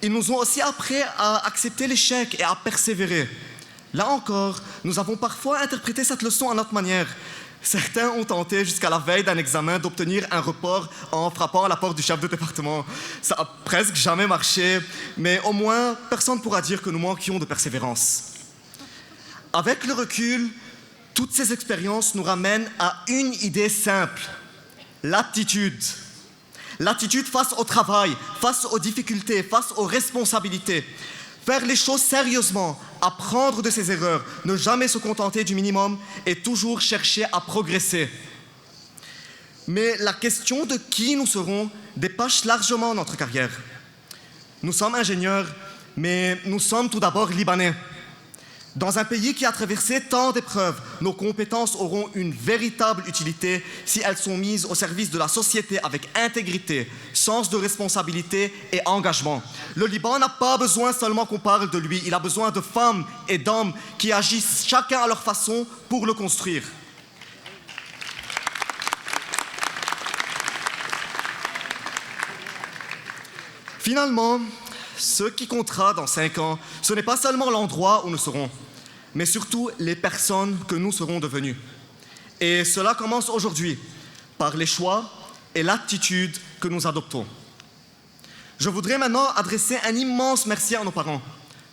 Ils nous ont aussi appris à accepter l'échec et à persévérer. Là encore, nous avons parfois interprété cette leçon à notre manière. Certains ont tenté jusqu'à la veille d'un examen d'obtenir un report en frappant à la porte du chef de département. Ça a presque jamais marché, mais au moins, personne ne pourra dire que nous manquions de persévérance. Avec le recul, toutes ces expériences nous ramènent à une idée simple, l'attitude. L'attitude face au travail, face aux difficultés, face aux responsabilités. Faire les choses sérieusement, apprendre de ses erreurs, ne jamais se contenter du minimum et toujours chercher à progresser. Mais la question de qui nous serons dépasse largement notre carrière. Nous sommes ingénieurs, mais nous sommes tout d'abord libanais. Dans un pays qui a traversé tant d'épreuves, nos compétences auront une véritable utilité si elles sont mises au service de la société avec intégrité, sens de responsabilité et engagement. Le Liban n'a pas besoin seulement qu'on parle de lui, il a besoin de femmes et d'hommes qui agissent chacun à leur façon pour le construire. Finalement, ce qui comptera dans 5 ans, ce n'est pas seulement l'endroit où nous serons, mais surtout les personnes que nous serons devenues. Et cela commence aujourd'hui, par les choix et l'attitude que nous adoptons. Je voudrais maintenant adresser un immense merci à nos parents.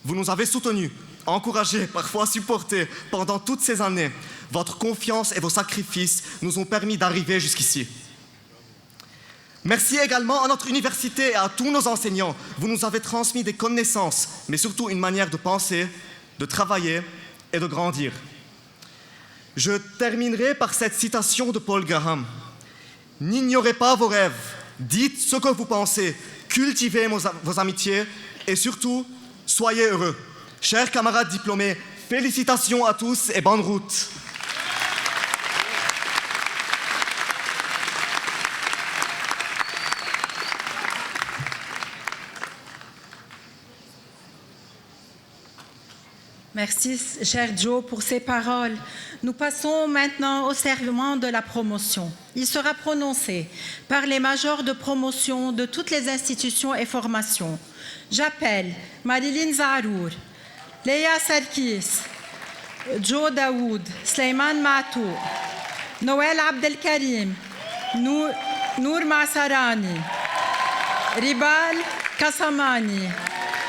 Vous nous avez soutenus, encouragés, parfois supportés pendant toutes ces années. Votre confiance et vos sacrifices nous ont permis d'arriver jusqu'ici. Merci également à notre université et à tous nos enseignants. Vous nous avez transmis des connaissances, mais surtout une manière de penser, de travailler et de grandir. Je terminerai par cette citation de Paul Graham. « N'ignorez pas vos rêves, dites ce que vous pensez, cultivez vos amitiés et surtout, soyez heureux. » Chers camarades diplômés, félicitations à tous et bonne route. Merci, cher Joe, pour ces paroles. Nous passons maintenant au serment de la promotion. Il sera prononcé par les majors de promotion de toutes les institutions et formations. J'appelle Marilyn Zarour, Leia Sarkis, Joe Daoud, Sleiman Matou, Noël Abdelkarim, Nour Masarani, Ribal Kassamani,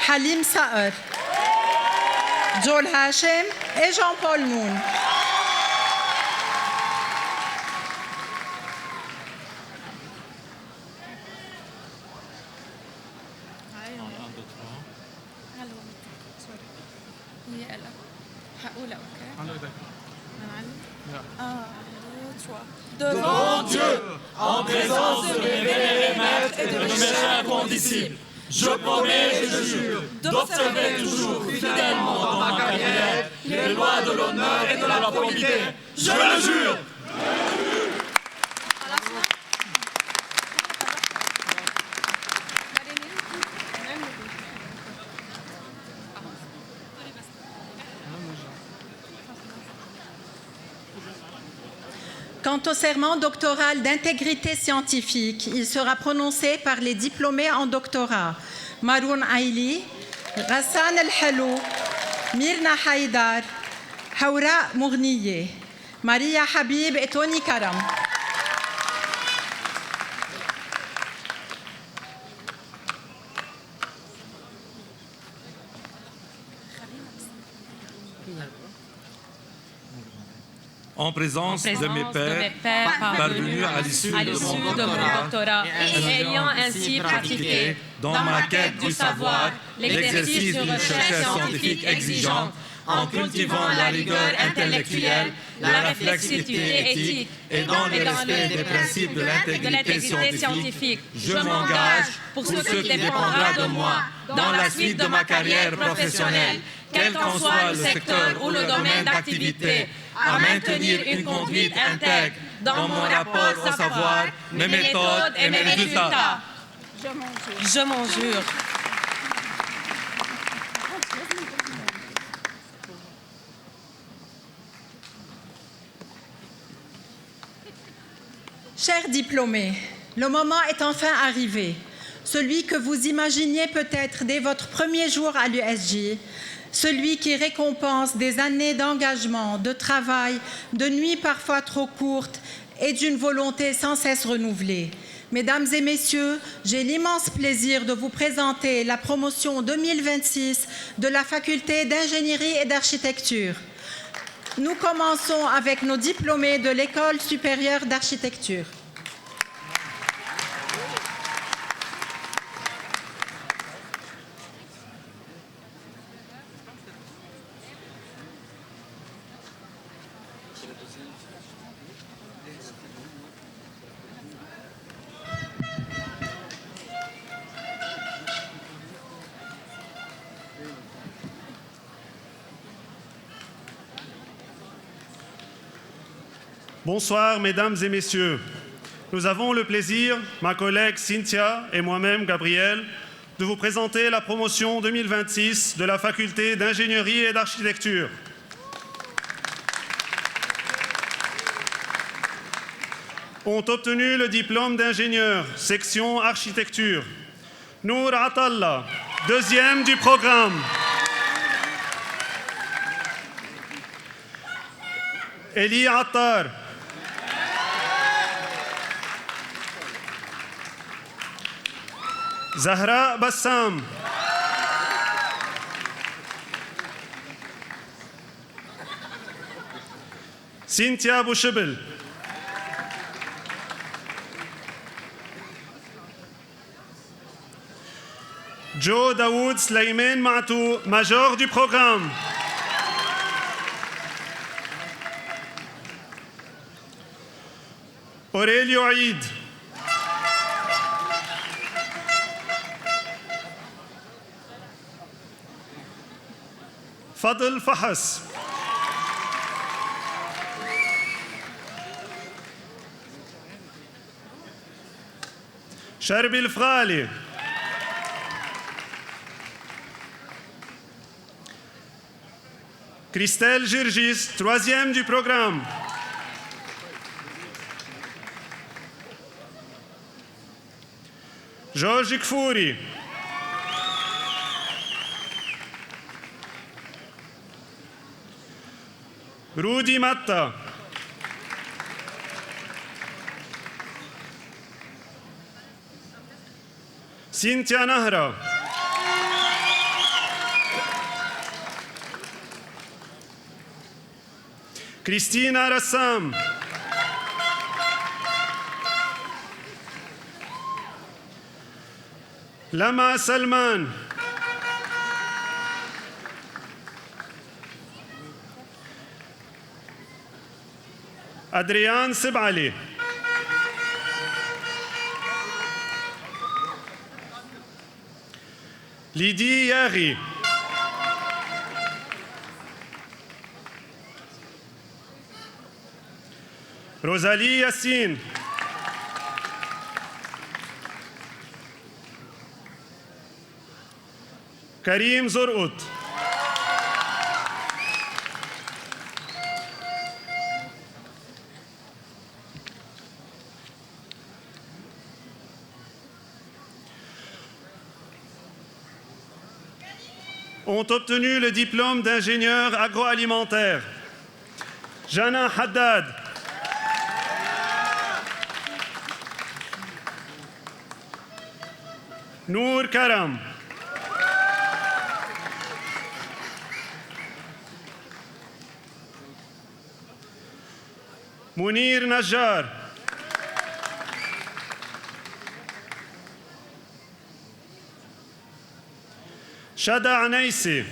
Halim Saer, Joel Hachem et Jean-Paul Moon. Devant Dieu, en présence de mes vénérés maîtres et de mes chers condisciples, je promets et je jure d'observer toujours fidèlement dans ma carrière les lois de l'honneur et de la probité. Je le jure. Quant au serment doctoral d'intégrité scientifique, il sera prononcé par les diplômés en doctorat Maroun Aili, Ghassan El-Halou, Myrna Haïdar, Haoura Mourniye, Maria Habib et Tony Karam. En présence de mes pairs parvenus à l'issue de mon doctorat et ayant ainsi pratiqué dans ma quête du savoir l'exercice d'une recherche scientifique exigeante en cultivant la rigueur intellectuelle, la réflexivité éthique et dans le respect des principes de l'intégrité scientifique, je m'engage pour ce qui dépendra de moi dans la suite de ma carrière professionnelle, quel qu'en soit le secteur ou le domaine d'activité, à maintenir une conduite intègre dans mon rapport au savoir, mes méthodes et mes résultats. Je m'en jure. Chers diplômés, le moment est enfin arrivé, celui que vous imaginiez peut-être dès votre premier jour à l'USJ, celui qui récompense des années d'engagement, de travail, de nuits parfois trop courtes et d'une volonté sans cesse renouvelée. Mesdames et messieurs, j'ai l'immense plaisir de vous présenter la promotion 2026 de la Faculté d'ingénierie et d'architecture. Nous commençons avec nos diplômés de l'École supérieure d'architecture. Bonsoir, mesdames et messieurs. Nous avons le plaisir, ma collègue Cynthia et moi-même, Gabriel, de vous présenter la promotion 2026 de la faculté d'ingénierie et d'architecture. Ont obtenu le diplôme d'ingénieur, section architecture. Nour Atallah, deuxième du programme. Eli Attar. Zahra Bassam. Cynthia Bouchebel. Joe Daoud Sleiman Matou, major du programme. Aurélio Aïd. Fadl Fahas. Sharbil Frali. Christelle Girgis, troisième du programme. Georges Kfouri. Rudi Matta. Cynthia Nahra. Christina Rassam. Lama Salman. Adrian Sibali. Lydie Yari. Rosalie Yassine. Karim Zorut. Ont obtenu le diplôme d'ingénieur agroalimentaire. Jana Haddad. Nour Karam. Munir Najjar. Shada Anaisi.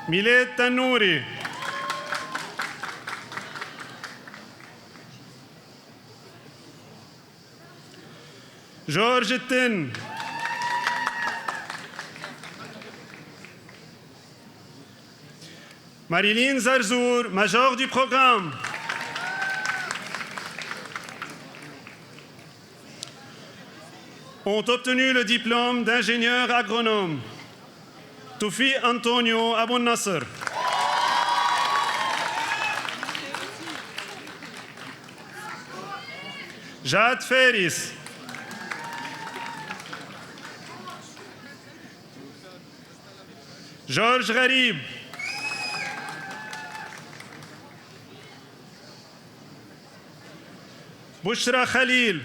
Milad Tanouri. Georges Tin. Marilyn Zarzour, major du programme. Ont obtenu le diplôme d'ingénieur agronome. Toufi Antonio Abou Nasser. Jad Ferris. Georges Gharib. Bouchra Khalil.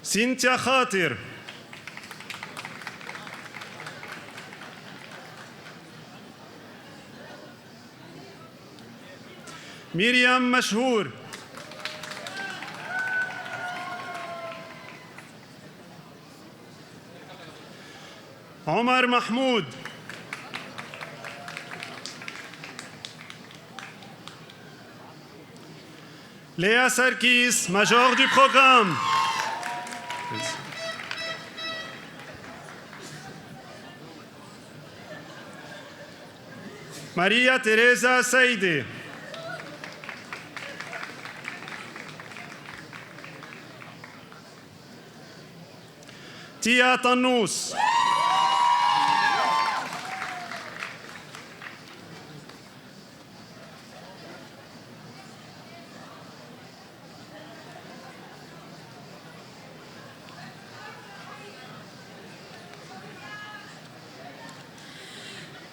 Cynthia Khatir. Miriam Mashhour. Omar Mahmoud. Léa Sarkis, major du programme. Maria Teresa Saïdé. Tia Tannous.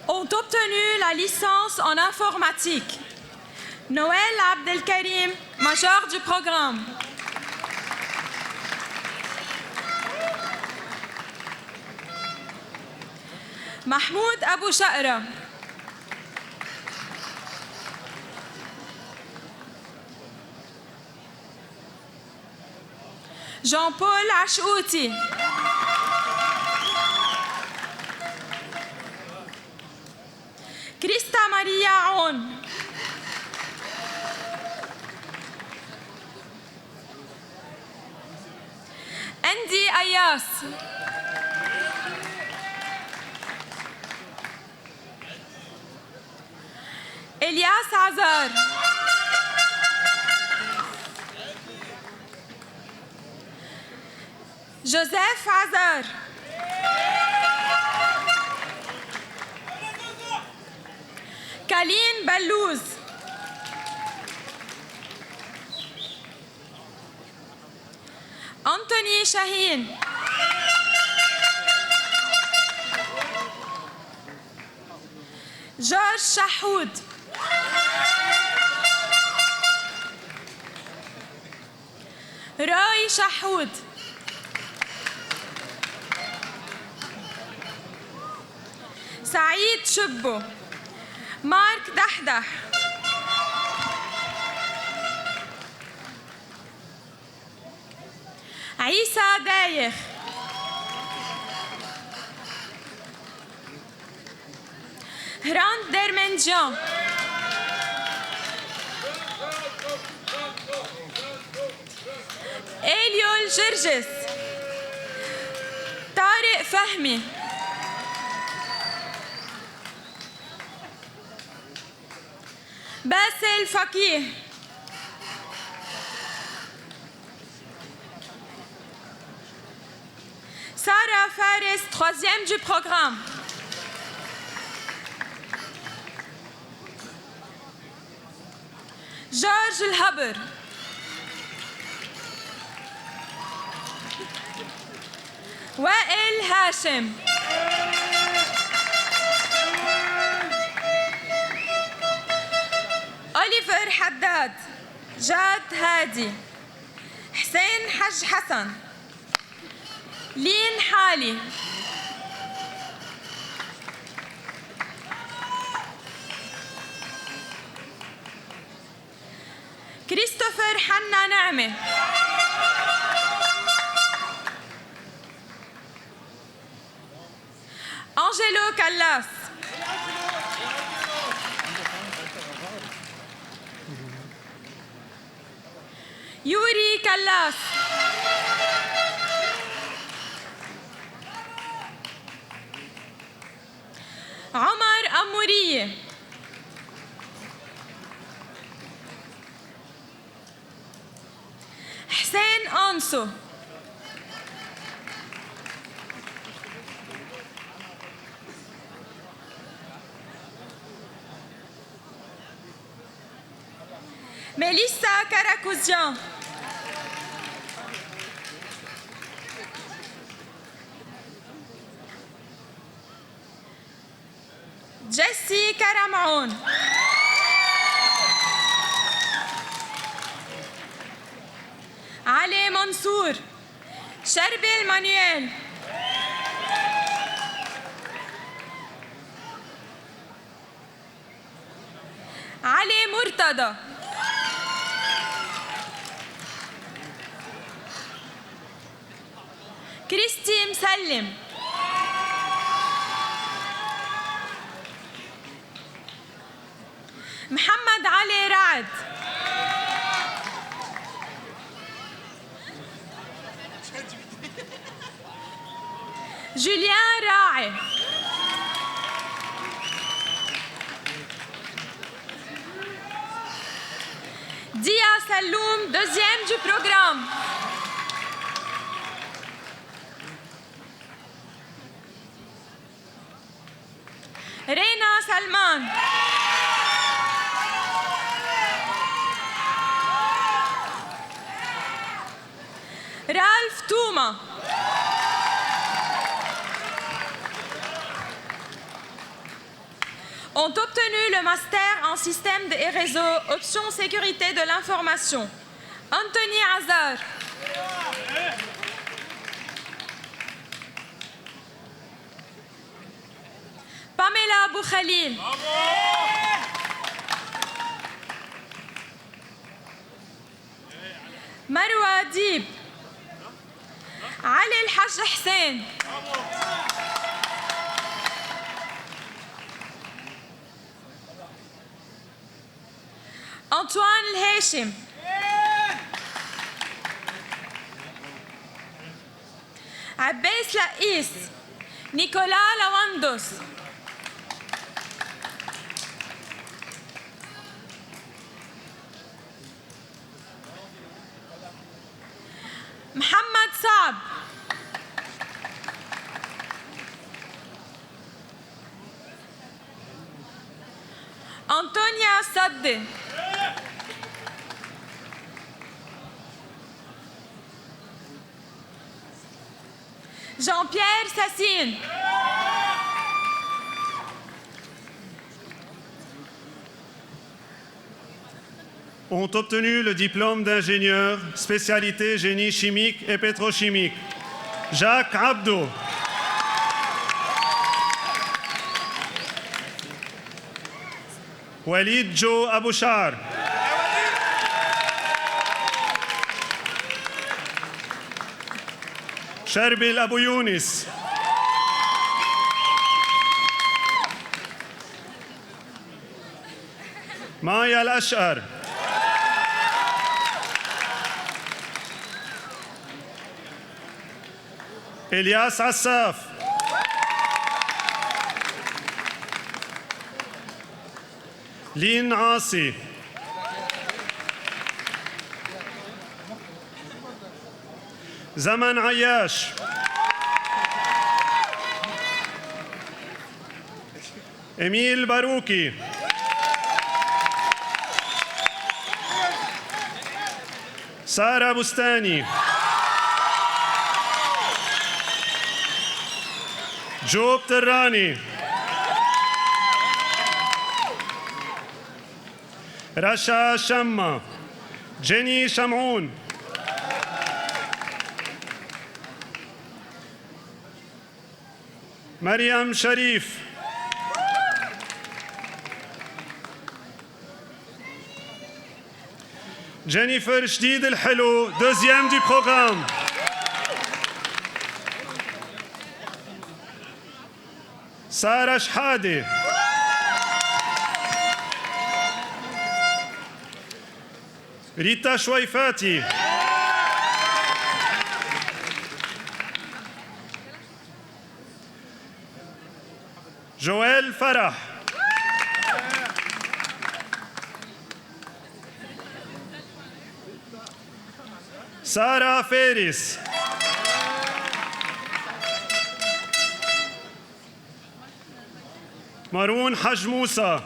Ont obtenu la licence en informatique. Noël Abdelkarim, major du programme. Mahmoud Abou Sha'ra. Jean-Paul Ashouti. Krista Maria Aoun. Andy Ayas. Elias Azar. Joseph Azar. Kaline Ballouz. Anthony Shaheen. Georges Shahoud. Roy Shahoud. سعيد شبو. مارك دحدح. عيسى دايخ. هراند درمنجان. إليول جرجس. طارق فهمي. باسل فقيه. Sarah Fares, 3e du programme. Georges Elhaber. Wael Hashim. Oliver Haddad. Jad Hadi. حسين حج حسن. لين حالي. كريستوفر حنا نعمة. أنجلو كلاس. يوري كلاس. عمر أمورية. حسين أنسو. ميليسا كاراكوزيان. جيسي كرمعون. علي منصور. شربل مانويل. علي مرتضى. كريستي مسلم. محمد علي رعد. جوليان راعي. Selloum, deuxième du programme. Reina Salman. Ralph Touma. Ont obtenu le master en système et réseau, option sécurité de l'information. Anthony Azar. Pamela Boukhalil. Marwa Dib. Ali El Haj Hussein. Antoine El Hashim. Abbas Laïs. Nicolas Lawandos. Mohamed Saab. Antonia Sadde. Jean-Pierre Sassine. Ont obtenu le diplôme d'ingénieur, spécialité génie chimique et pétrochimique. Jacques Abdo. Walid Joe Abouchar. Sherbil Abou Younis. Maya Al-Ashar. Elias Assaf. Lin Asi. Zaman Ayash. Emile Barouki. Sara Bustani. Job Terrani. Rasha Shamma. Jenny Shamoun. Mariam Sharif. Jennifer Jdid El Hello, deuxième du programme. Sarah Shhadi. Rita Chouaifati. Joël Farah. Sarah Ferris. مارون حج موسى.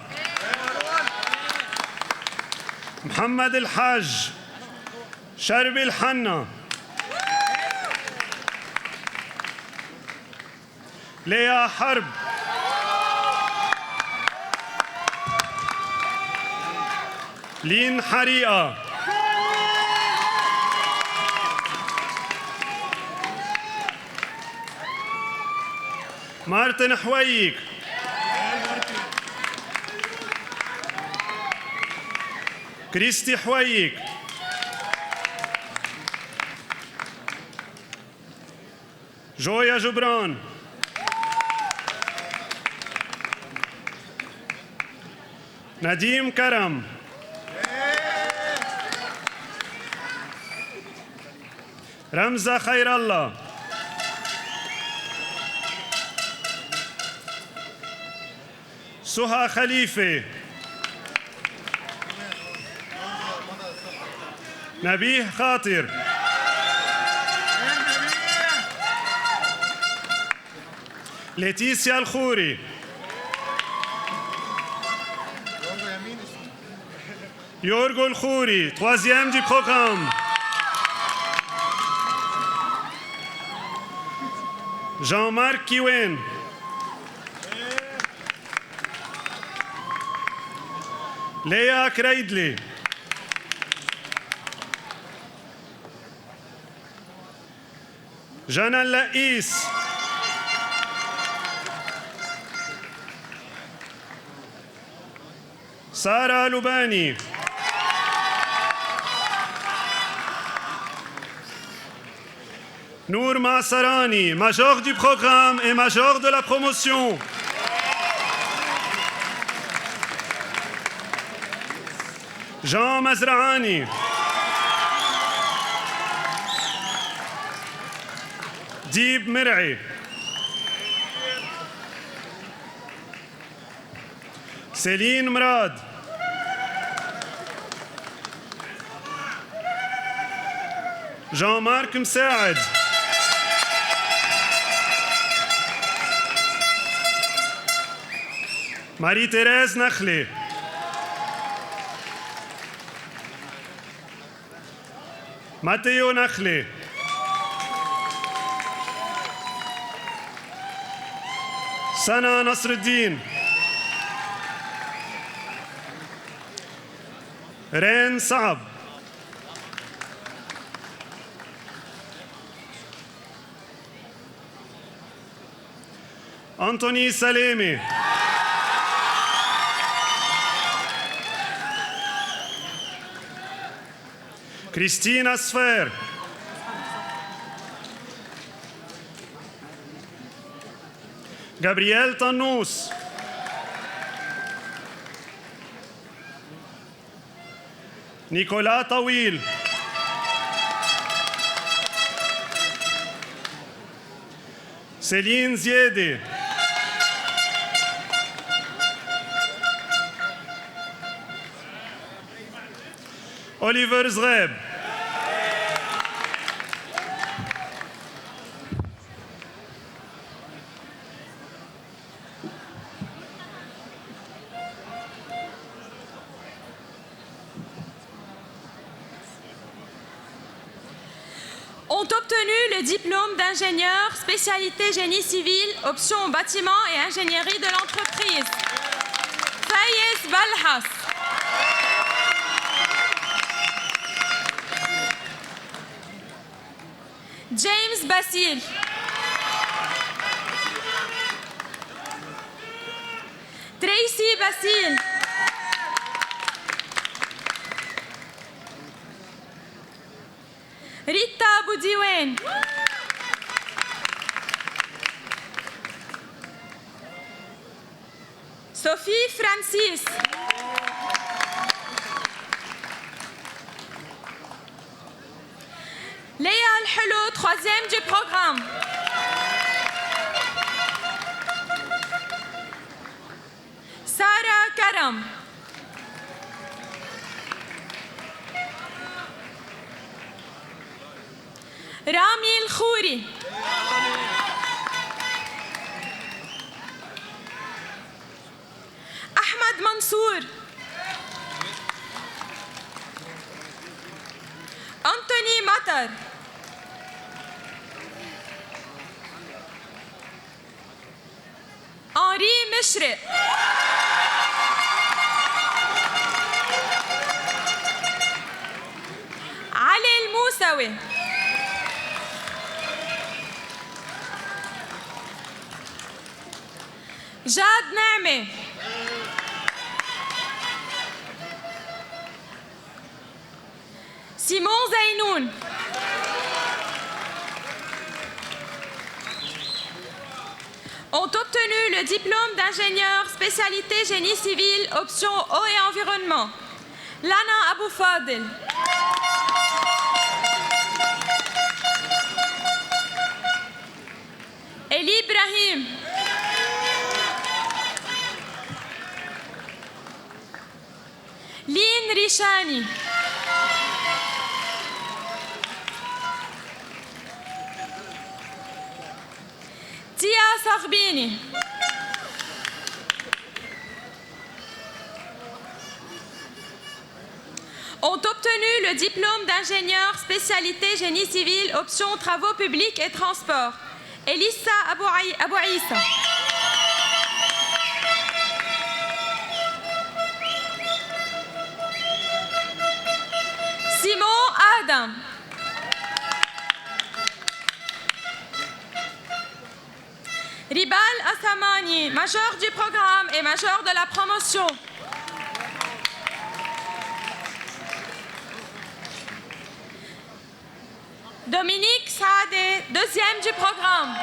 محمد الحاج. شرب الحنا. ليا حرب. لين حريقة. مارتن حويك. كريستي حويك. جويا جبران. نديم كرم. رمزة خير الله. سهى خليفة. نبيه خاطر. ليتيسيا الخوري. Yorgo Khouri, 3e du programme. Jean-Marc Kiwen. Léa Kreidli. Jana Laïs. Sarah Loubani. Nour Massarani, major du programme et major de la promotion. Jean Mazraani. Dib Mir'i. Céline Mrad. Jean-Marc Msaad. Marie-Thérèse Nakhli. Matteo Nakhli. Sana Nasruddin. Ren Saab. Anthony Salemi. Christine Asfer. Gabriel Tannous. Nicolas Tawil. Céline Ziedi. Oliver Zreb. Ont obtenu le diplôme d'ingénieur spécialité génie civil, option bâtiment et ingénierie de l'entreprise. Fayez Balhas. James Basile. Tracy Basile. Rita Boudiwen. Sophie Francis. Léa Al-Hello, 3e du programme. Sarah Karam. Rami El-Khouri. Ahmad Mansour. Anthony Matar. Henri Mishri. Ali El-Moussawi. Jad Naame. Simon Zainoun. Ont obtenu le diplôme d'ingénieur spécialité génie civil, option eau et environnement. Lana Abou Fadel. Eli Ibrahim. Lynn Rishani. Farbini. Ont obtenu le diplôme d'ingénieur spécialité génie civil, option travaux publics et transports. Elissa Abou Issa. Simon Adam. Ribal Assamani, major du programme et major de la promotion. Dominique Saadé, deuxième du programme.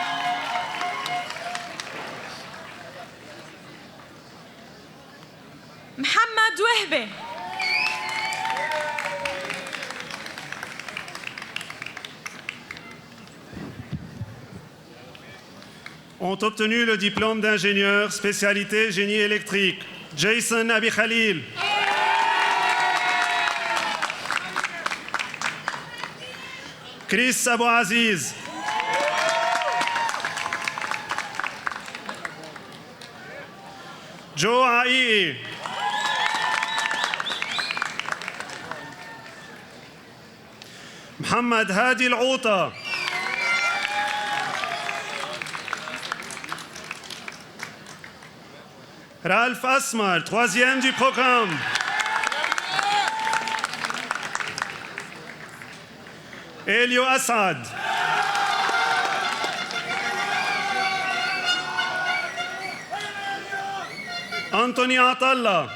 Mohamed Wehbe. Ont obtenu le diplôme d'ingénieur spécialité génie électrique. Jason Abi Khalil. Chris Abou Aziz. Joe Aii. Mohamed Hadi Al-Outa. Ralph Asmar, troisième du programme. Elio Assad. Anthony Atalla.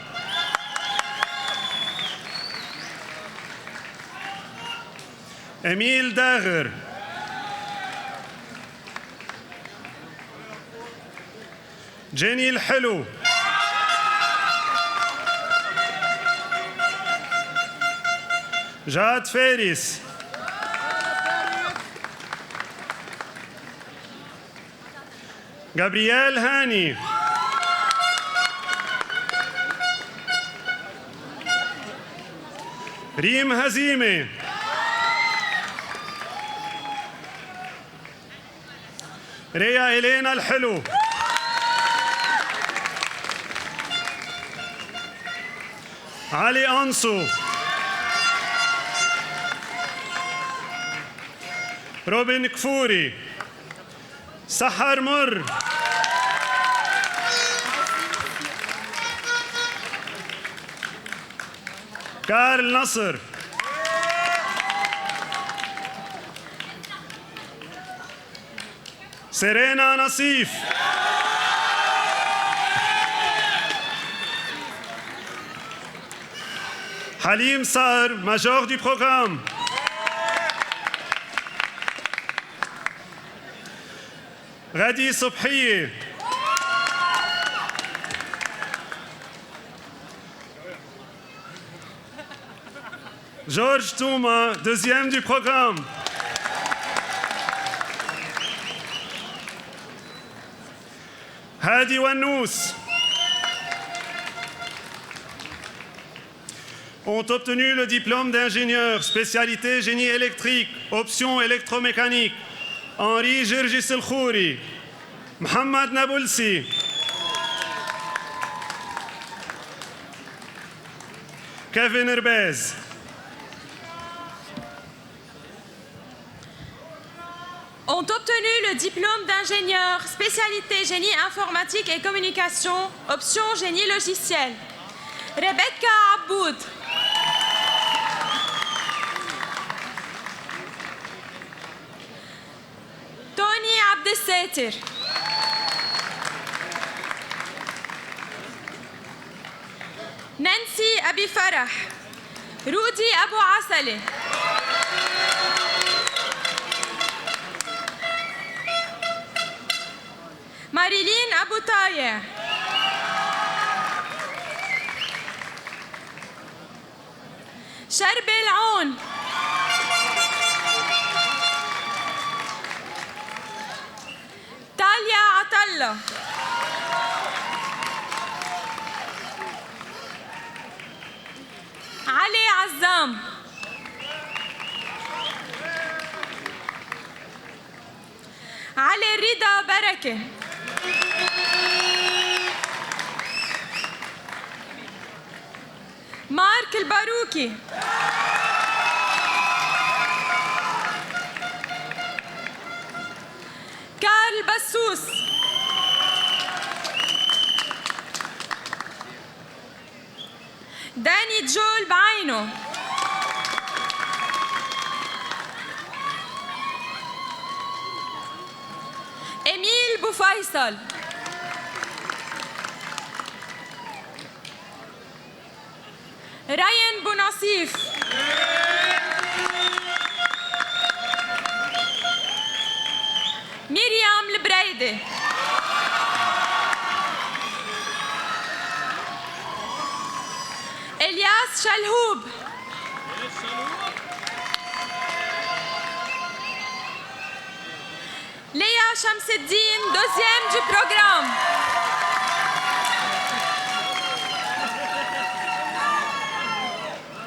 Emile Dager. Jenny El-Helou. Jad Faris. Gabriel Hani. Rim Hazime. Rhea Elena El-Helou. Ali Ansou. Robin Kfouri. Sahar Mur. Karl Nasser. Serena Nassif. Halim Sar, major du programme. Radi Subhiye. Georges Touma, deuxième du programme. Hadi Wannous. Ont obtenu le diplôme d'ingénieur, spécialité génie électrique, option électromécanique. Henri Gergis El-Khouri. Mohamed Naboulsi. Kevin Herbez. Ont obtenu le diplôme d'ingénieur, spécialité génie informatique et communication, option génie logiciel. Rebecca Aboud. Tony Abdesetir. Nancy Abi Farah. Rudy Abou Asale. Marilyn Abou Taye. Charbel Aoun. Talia Atalla. Ali Azzam. Ali Rida Barake. الباروكي. كارل بسوس. داني جول بعينه. إميل بوفيصل. ريان بوناصيف. ميريام البريدي. إلياس شلهوب. ليا شمس الدين دوزيام du programme.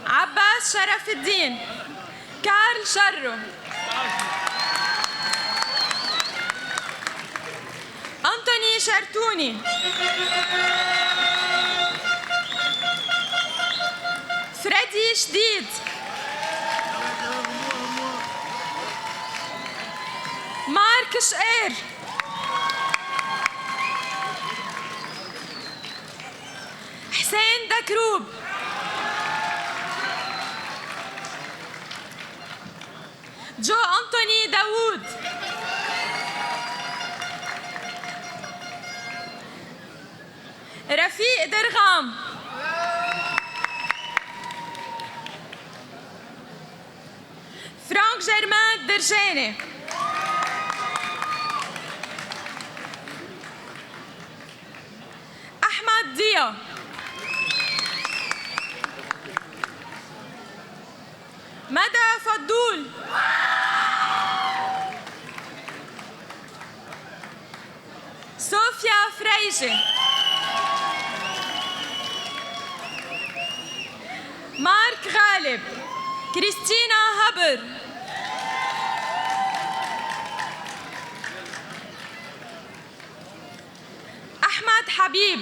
عباس شرف الدين. كارل شرو. أنتوني شرتوني. فريدي شديد. مارك شقير. حسين دكروب. جو أنتوني داوود. رفيق درغام. فرانك جيرمان درجاني. أحمد ديا. مدى فضول. صوفيا فريجي. مارك غالب. كريستينا هبر. أحمد حبيب.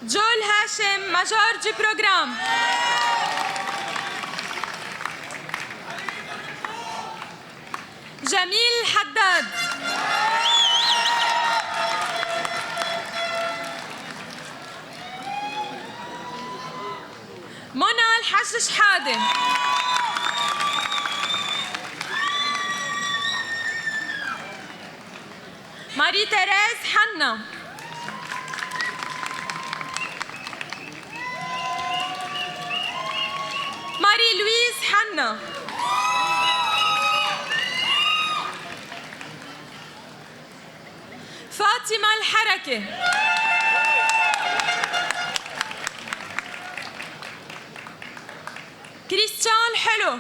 جول هاشم ماجور du programme. جميل حداد. منى الحج شحاده. ماري تيريز حنا. ماري لويز حنا. فاطمة الحركة. كريستيان الحلو.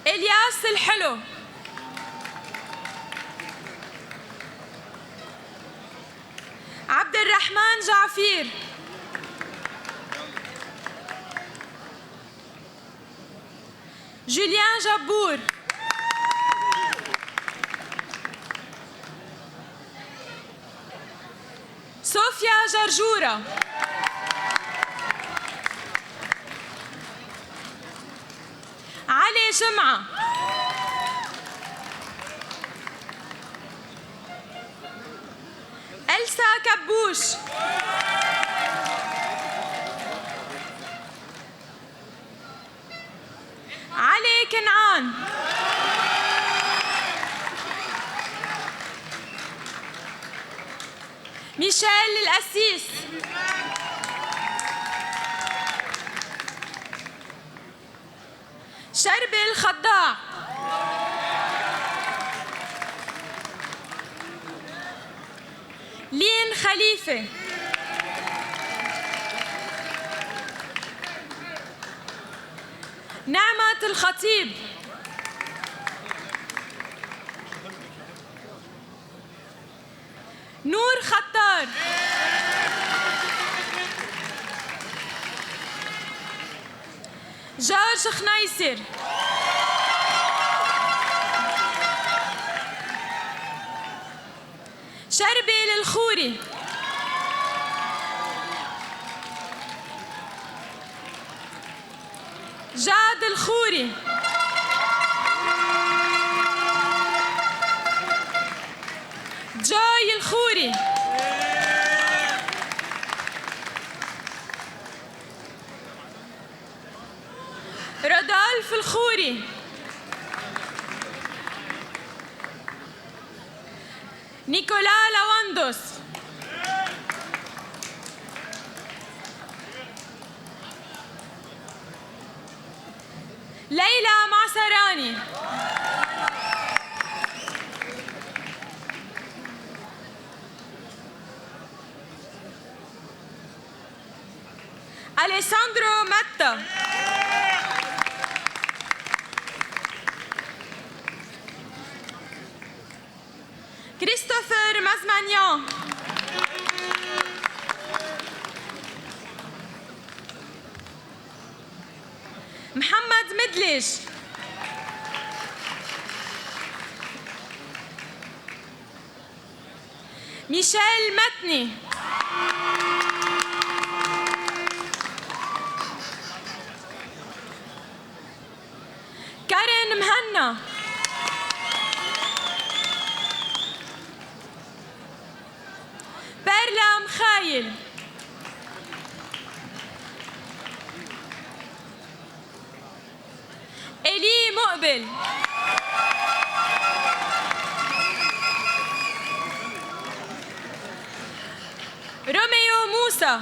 إلياس الحلو. عبد الرحمن جعفير. جوليان جبور. صوفيا جرجورة. علي جمعة. إلسا كبوش. علي كنعان. ميشيل الأسيس. شربي الخضاع. لين خليفة. نعمة الخطيب. نور خطار. جورج خنيسر. شربل الخوري. جاد الخوري. جوي الخوري. رودولف الخوري. نيكولا لاواندوس. ليلى معسراني. أليساندرو ماتا. كريستوفر مازمانيان. محمد مدلج. ميشيل متني. كارين مهنا. بيرلا مخايل. إلي مقبل. روميو موسى.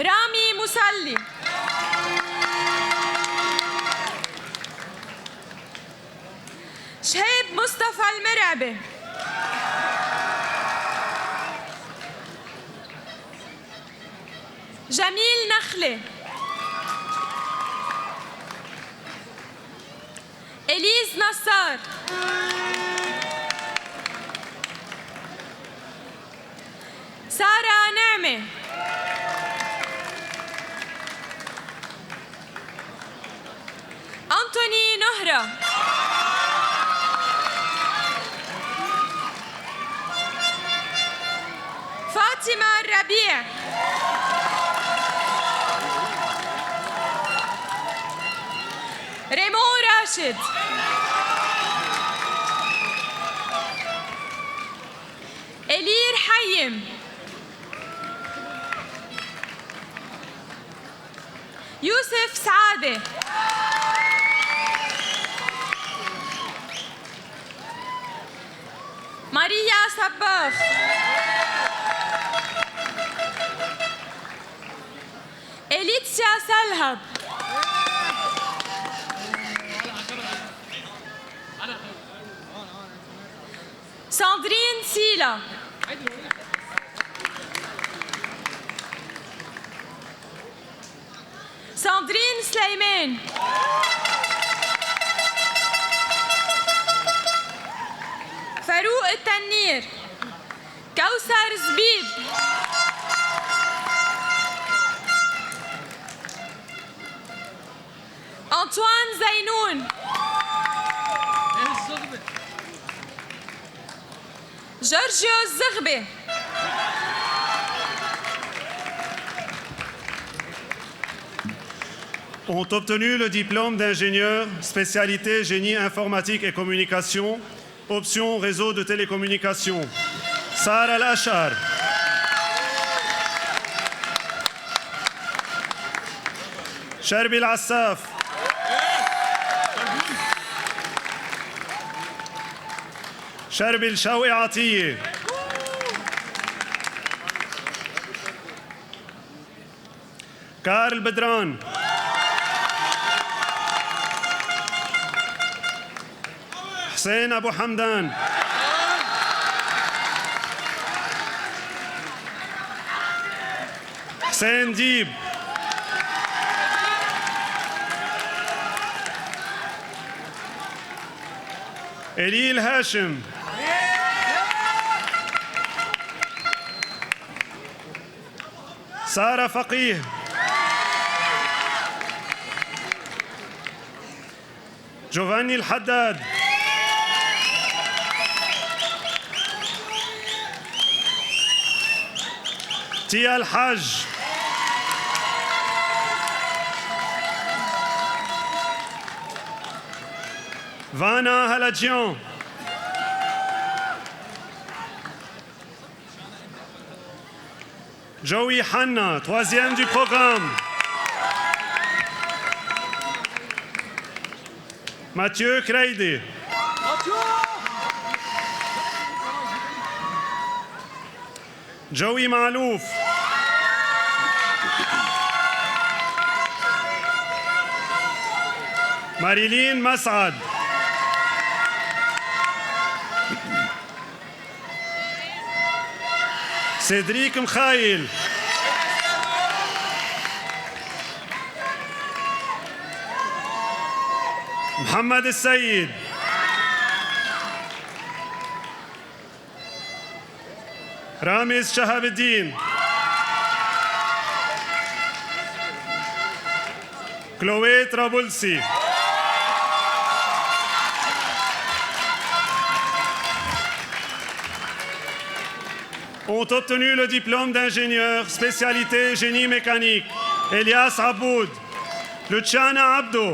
رامي مسلي. شهيب مصطفى المرعبي. جميل نخلة. إليز نصار. سارة نعمة. أنتوني نهرة. فاطمة الربيع. ريمو راشد. إلير حيم. يوسف سعادة. ماريا صباغ. إليتسيا سلهب. ساندرين سيلا. ساندرين سليمان. فاروق التنير. كوثر زبيب. أنطوان زينون. جورجيو الزغبي. Ont obtenu le diplôme d'ingénieur, spécialité génie informatique et communication, option réseau de télécommunications. Sarah Al-Ashar. Sherbil Assaf. Sherbil Shawi Atiye. Karl Bedran. حسين أبو حمدان. حسين ديب. إليل هاشم. سارة فقيه. جوفاني الحداد. تيا الحاج. فانا هلادجيان. Joey Hanna, 3e du programme. Mathieu Kreide. Joey Malouf. Marilyn Masad. Cédric Mkhaïl. Mohamed El-Sayed. Ramiz Shahabuddin. Chloé Traboulsi. Ont obtenu le diplôme d'ingénieur spécialité génie mécanique Elias Aboud, Luciana Abdo,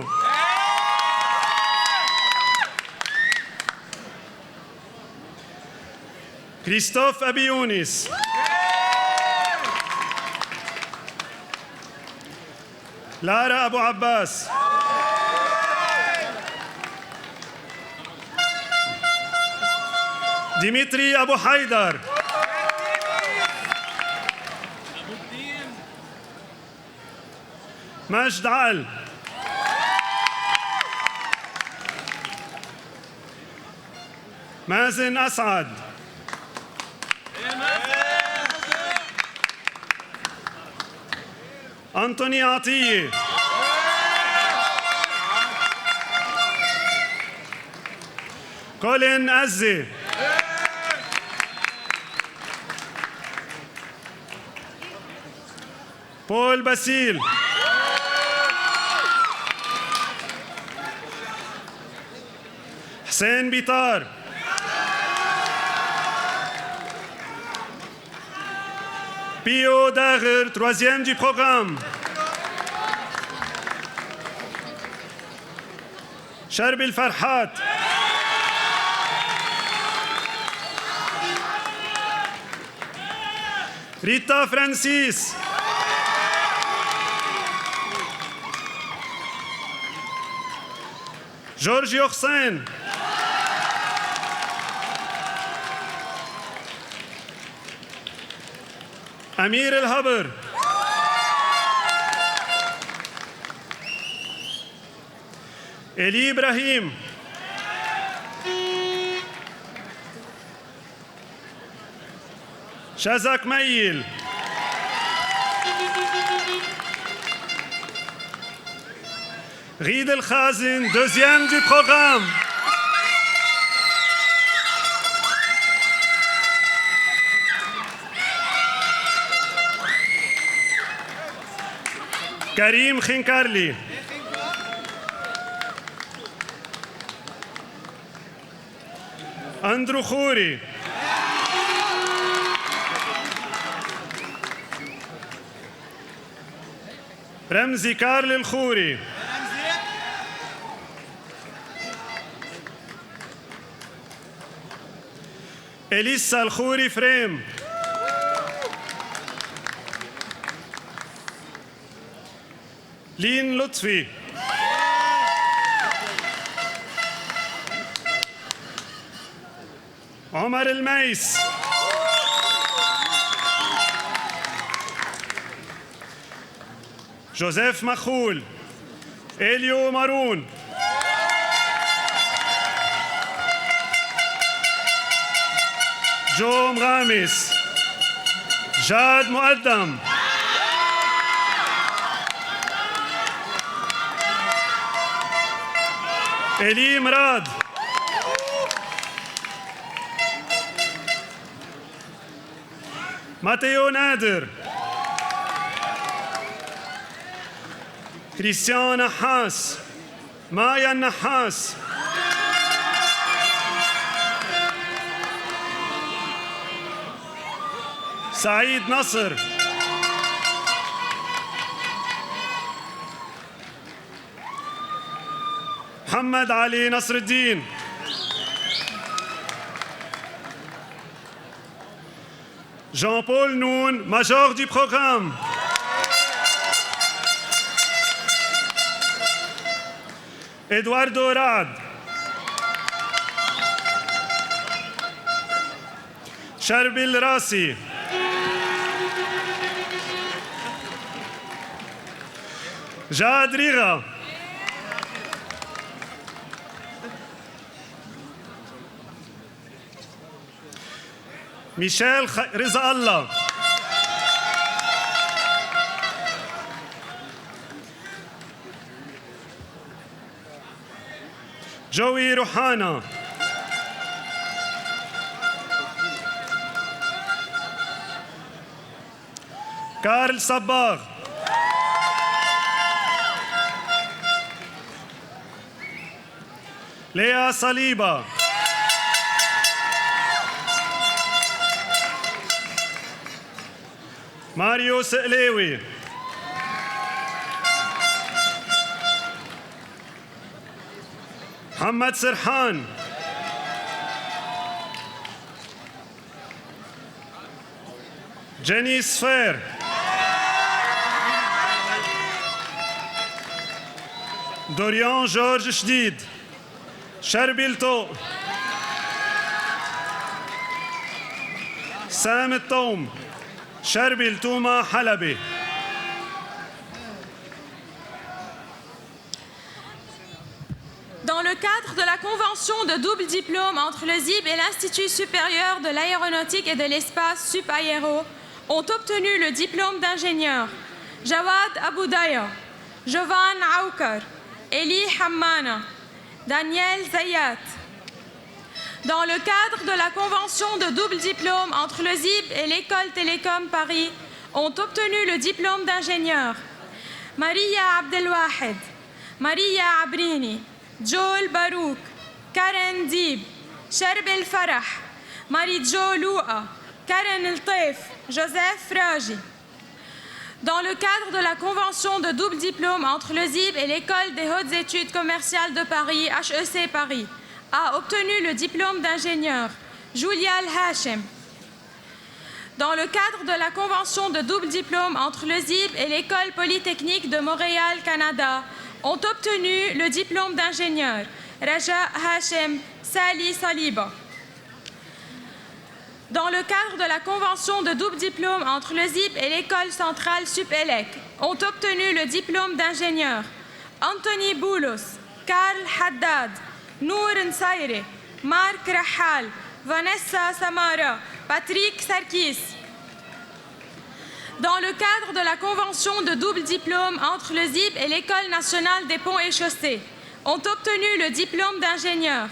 Christophe Abiounis, Lara Abou Abbas, Dimitri Abou Haïdar, مجد عال، مازن أسعد، أنطوني عطية، كولين أزي، بول باسيل، حسين بيطار، Pio Dager, 3e du programme. Charbil Farhat. Rita Francis. Giorgio Hussein. أمير الهبر، إلي إبراهيم، شازك ميل، غيد الخازن، 2e du programme. كريم خنكارلي، أندرو خوري، رمزي كارل الخوري، إليسا الخوري فريم، لين لطفي، عمر الميس، جوزيف مخول، إليو مارون، جو مغامس، جاد مقدم، إلي مراد، ماتيو نادر، كريستيان نحاس، مايا النحاس سعيد نصر محمد علي نصر الدين Jean-Paul Noun, major du programme. Eduardo Rad. Sharbil Rassi. Jad Rira. Michel Reza Allah. Joey Rouhana. Karl Sabbar. Léa Saliba. Mario Selewi. Mohamed Serhan. Jenny Sfer. Dorian Georges Chdid. Sherbil To. Sam Tom. Sherbil Touma Halabi. Dans le cadre de la convention de double diplôme entre le ZIB et l'Institut supérieur de l'aéronautique et de l'espace SUP-Aéro, ont obtenu le diplôme d'ingénieur Jawad Aboudaya, Jovan Aoukar, Eli Hammana, Daniel Zayat. Dans le cadre de la convention de double diplôme entre le ZIB et l'École Télécom Paris, ont obtenu le diplôme d'ingénieur Maria Abdelwahed, Maria Abrini, Joel Barouk, Karen Dib, Sherb El Farah, Marie-Jo Loua, Karen El Taif, Joseph Raji. Dans le cadre de la convention de double diplôme entre le ZIB et l'École des hautes études commerciales de Paris, HEC Paris, a obtenu le diplôme d'ingénieur Julia Al-Hachem. Dans le cadre de la convention de double diplôme entre le ZIB et l'École polytechnique de Montréal, Canada, ont obtenu le diplôme d'ingénieur Raja Hachem Sali Saliba. Dans le cadre de la convention de double diplôme entre le ZIB et l'École centrale Supélec, ont obtenu le diplôme d'ingénieur Anthony Boulos, Karl Haddad, Nour Nsaire, Marc Rahal, Vanessa Samara, Patrick Sarkis. Dans le cadre de la convention de double diplôme entre le ZIB et l'École nationale des ponts et chaussées, ont obtenu le diplôme d'ingénieur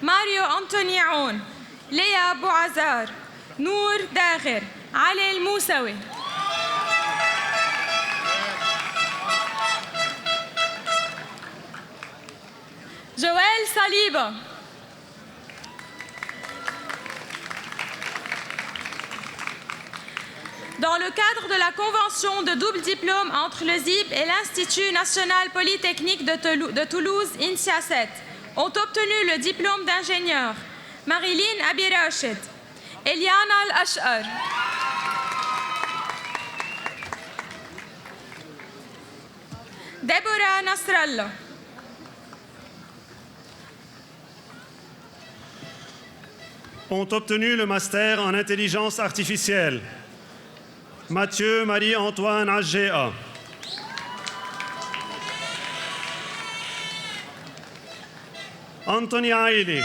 Mario Anthony Aoun, Léa Bouazar, Nour Daghir, Ali El Moussaoui. Joël Saliba. Dans le cadre de la convention de double diplôme entre le ZIB et l'Institut national polytechnique de Toulouse, INSIA 7, ont obtenu le diplôme d'ingénieur Marilyn Abirachid, Eliana Al-Ashar, Deborah Nasrallah, ont obtenu le master en intelligence artificielle Mathieu Marie-Antoine Agéa, Anthony Aili,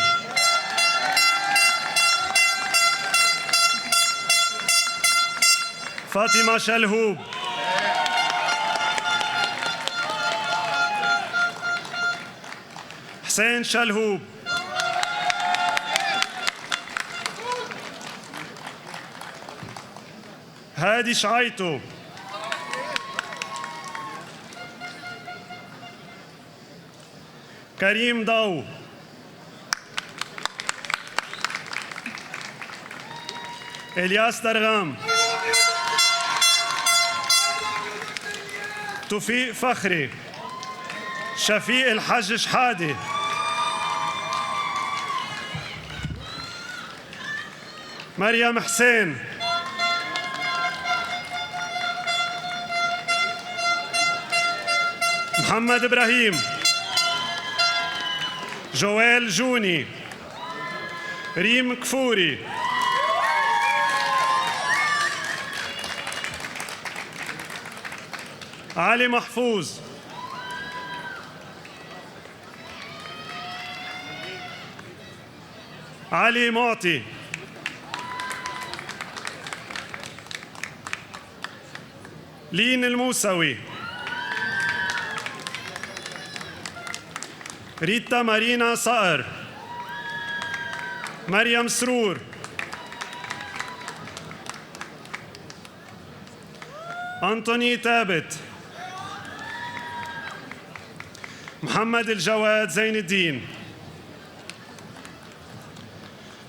Fatima Chalhoub, Hussein Chalhoub, Hadi Shaito, كريم ضو. إلياس درغام. توفيق فخري. شفيق الحج شحادي. مريم حسين. محمد إبراهيم. جويل جوني. ريم كفوري. علي محفوظ. علي معطي. لين الموسوي. ريتا مارينا صقر. مريم سرور. أنطوني ثابت. Mohamed El Jawad Zaineddin.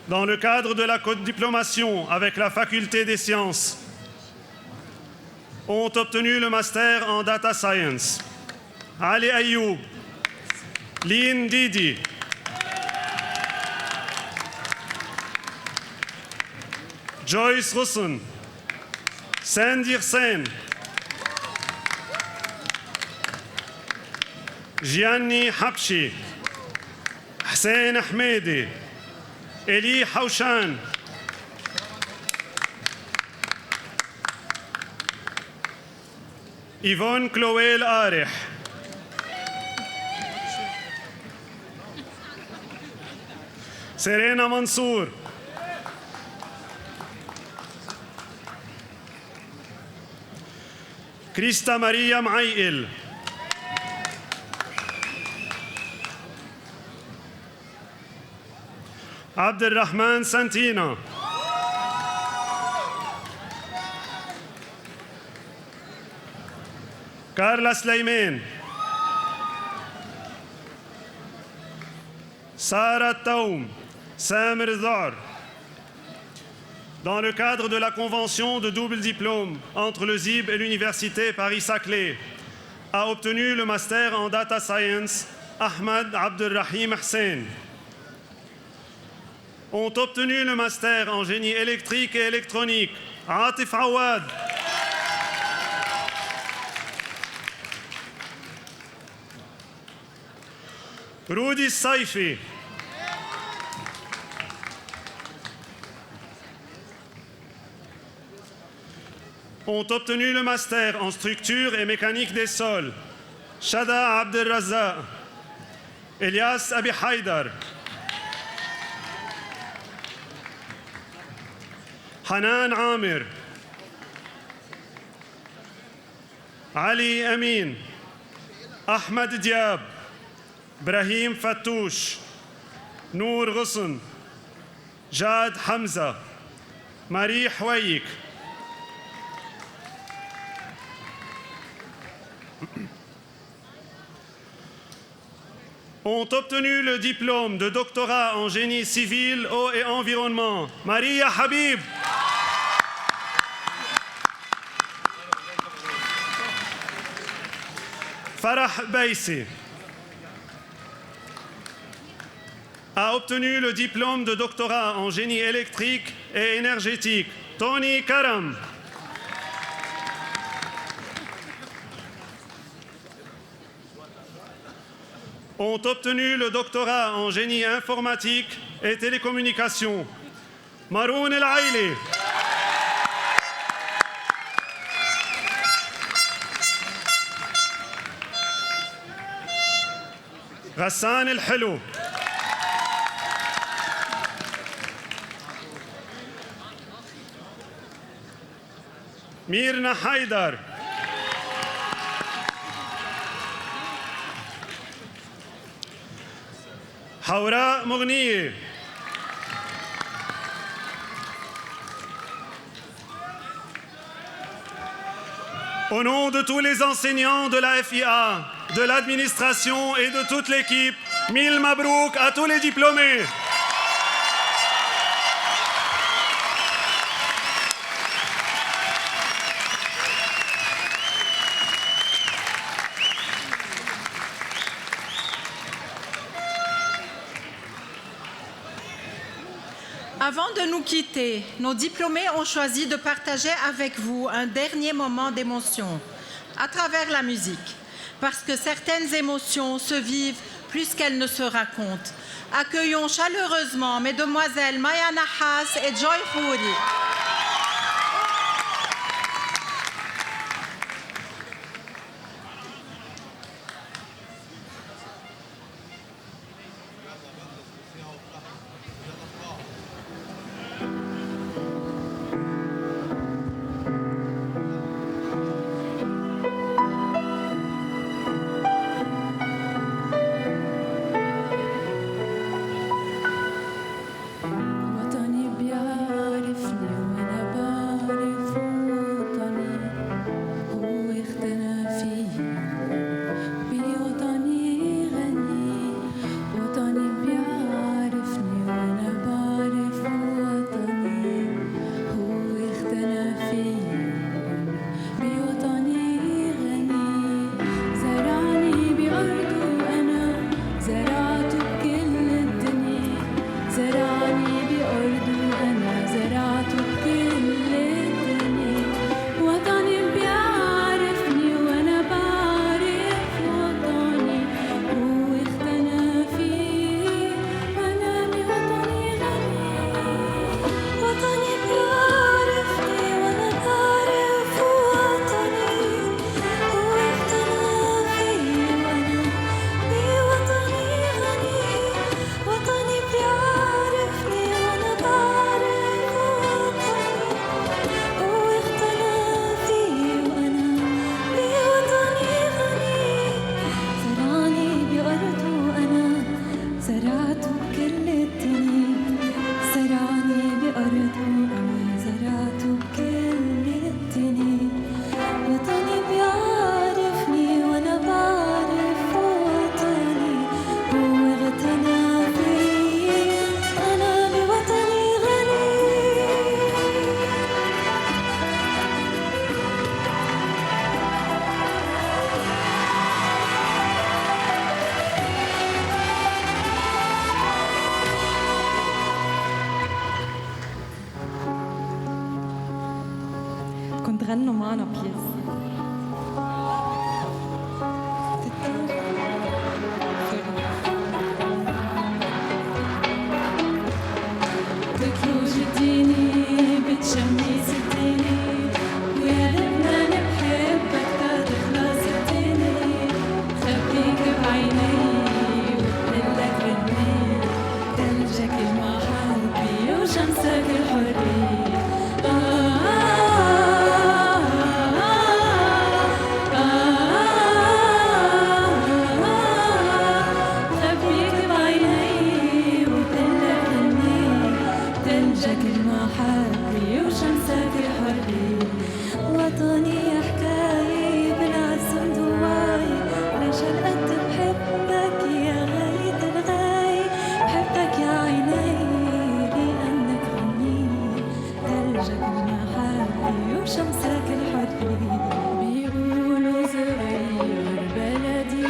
Dans le cadre de la codiplomation avec la Faculté des sciences, ont obtenu le master en Data Science. Ali Ayoub, Lynn Didi, Joyce Russon, Sandir Sen, Gianni Habshi, Hussein Ahmedi, Eli Haushan, Yvonne Chloé Arih, Serena Mansour, Krista Maria Maïl, Abdelrahman Santina, Carla Sleiman, Sarah Taoum, Samer Zar. Dans le cadre de la convention de double diplôme entre le ZIB et l'Université Paris-Saclay, a obtenu le master en Data Science Ahmad Abdelrahim Hussein. Ont obtenu le master en génie électrique et électronique Atif Awad, Rudi Saifi, ont obtenu le master en structure et mécanique des sols Shada Abdelrazza, Elias Abi Haïdar, Hanan Amir, Ali Amin, Ahmed Diab, Brahim Fatouche, Nour Ghusn, Jad Hamza, Marie Houayik. Ont obtenu le diplôme de doctorat en génie civil, eau et environnement Maria Habib, Farah Baïsi. A obtenu le diplôme de doctorat en génie électrique et énergétique Tony Karam. Ont obtenu le doctorat en génie informatique et télécommunications Maroun El Aïli, Ghassan El Helou, Mirna Haïdar, Haoura Mougniye, au nom de tous les enseignants de la FIA, de l'administration et de toute l'équipe, Mille mabrouk à tous les diplômés. Avant de nous quitter, nos diplômés ont choisi de partager avec vous un dernier moment d'émotion à travers la musique, parce que certaines émotions se vivent plus qu'elles ne se racontent. Accueillons chaleureusement mesdemoiselles Maya Nahas et Joy Khouri. غنوا معنا بيس. بتوجديني بتشمي ستيني ويا لبنان بحبك تخلص ستيني خبيك بعيني وبقلك رني تلجك المحبي وشمسك الحرية وطني حكاية بالعزم دواي علشان قد بحبك يا غاية الغاية بحبك يا عيني لأنك غني تلجك المحبة وشمسك الحرية بيقولوا صغير بلدي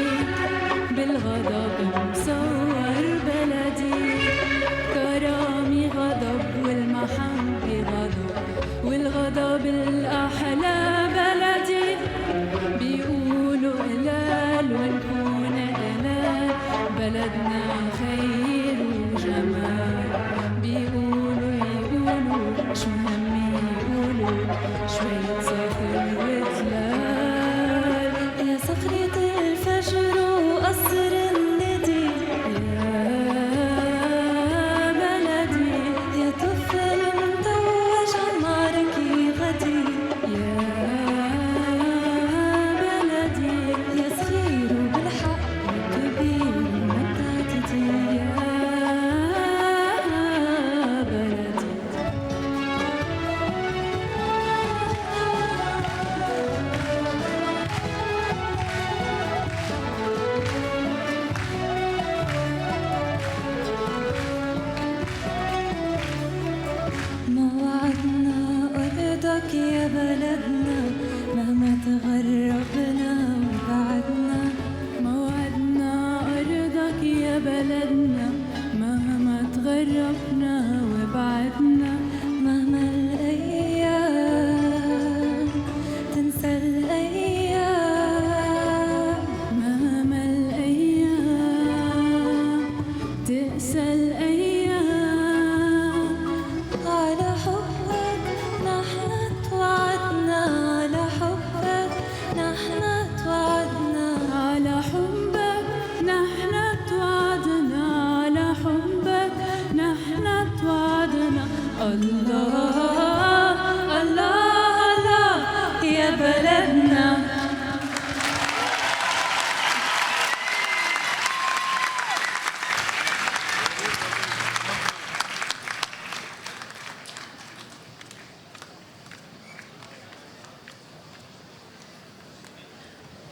بالغضب مصور بلدي كرامي غضب والمحبة غضب والغضب الأحلى بلدي بيقولوا قلال ونكون قلال بلدنا خير وجمال بيقولوا يقولوا شو هم يقولوا شوية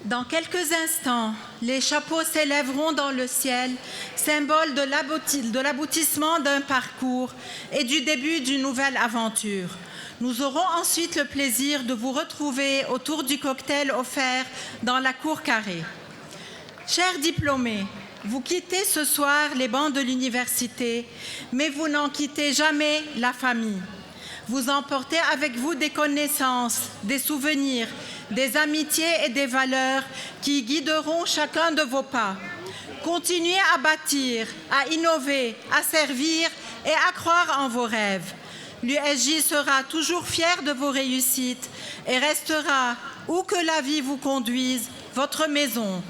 Dans quelques instants, les chapeaux s'élèveront dans le ciel, symbole de l'aboutissement d'un parcours et du début d'une nouvelle aventure. Nous aurons ensuite le plaisir de vous retrouver autour du cocktail offert dans la cour carrée. Chers diplômés, vous quittez ce soir les bancs de l'université, mais vous n'en quittez jamais la famille. Vous emportez avec vous des connaissances, des souvenirs, des amitiés et des valeurs qui guideront chacun de vos pas. Continuez à bâtir, à innover, à servir et à croire en vos rêves. L'USJ sera toujours fière de vos réussites et restera, où que la vie vous conduise, votre maison.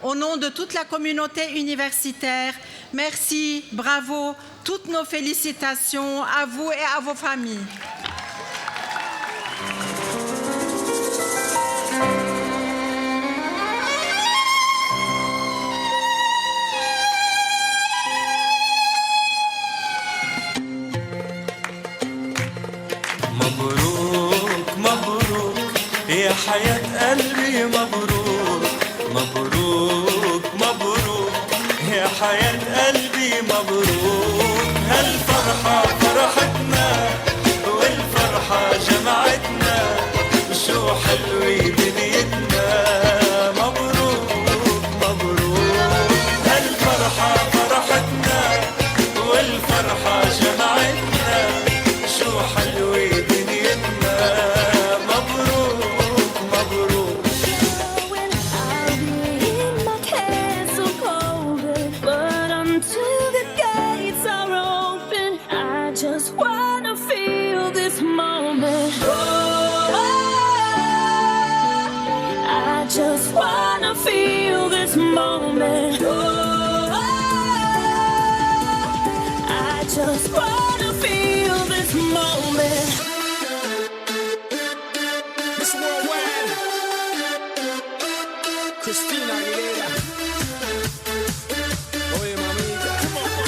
Au nom de toute la communauté universitaire, merci, bravo, toutes nos félicitations à vous et à vos familles. مبروك مبروك يا حياة قلبي مبروك مبروك مبروك يا حياة قلبي مبروك هالفرحة فرحتنا والفرحة جمعتنا شو حلوة دنيتنا مبروك مبروك هالفرحة فرحتنا والفرحة جمعتنا شو حلوة دنيتنا مبروك مبروك Just wanna feel this moment. I just wanna feel this moment. I just wanna feel this moment. Miss Worldwide Christina Aguilera. Oye mamita,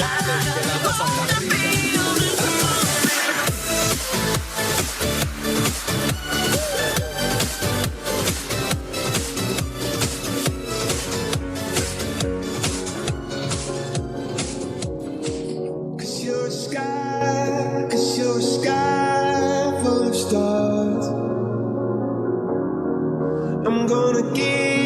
dale que la cosa está rica. Cause you're a sky full of stars. I'm gonna give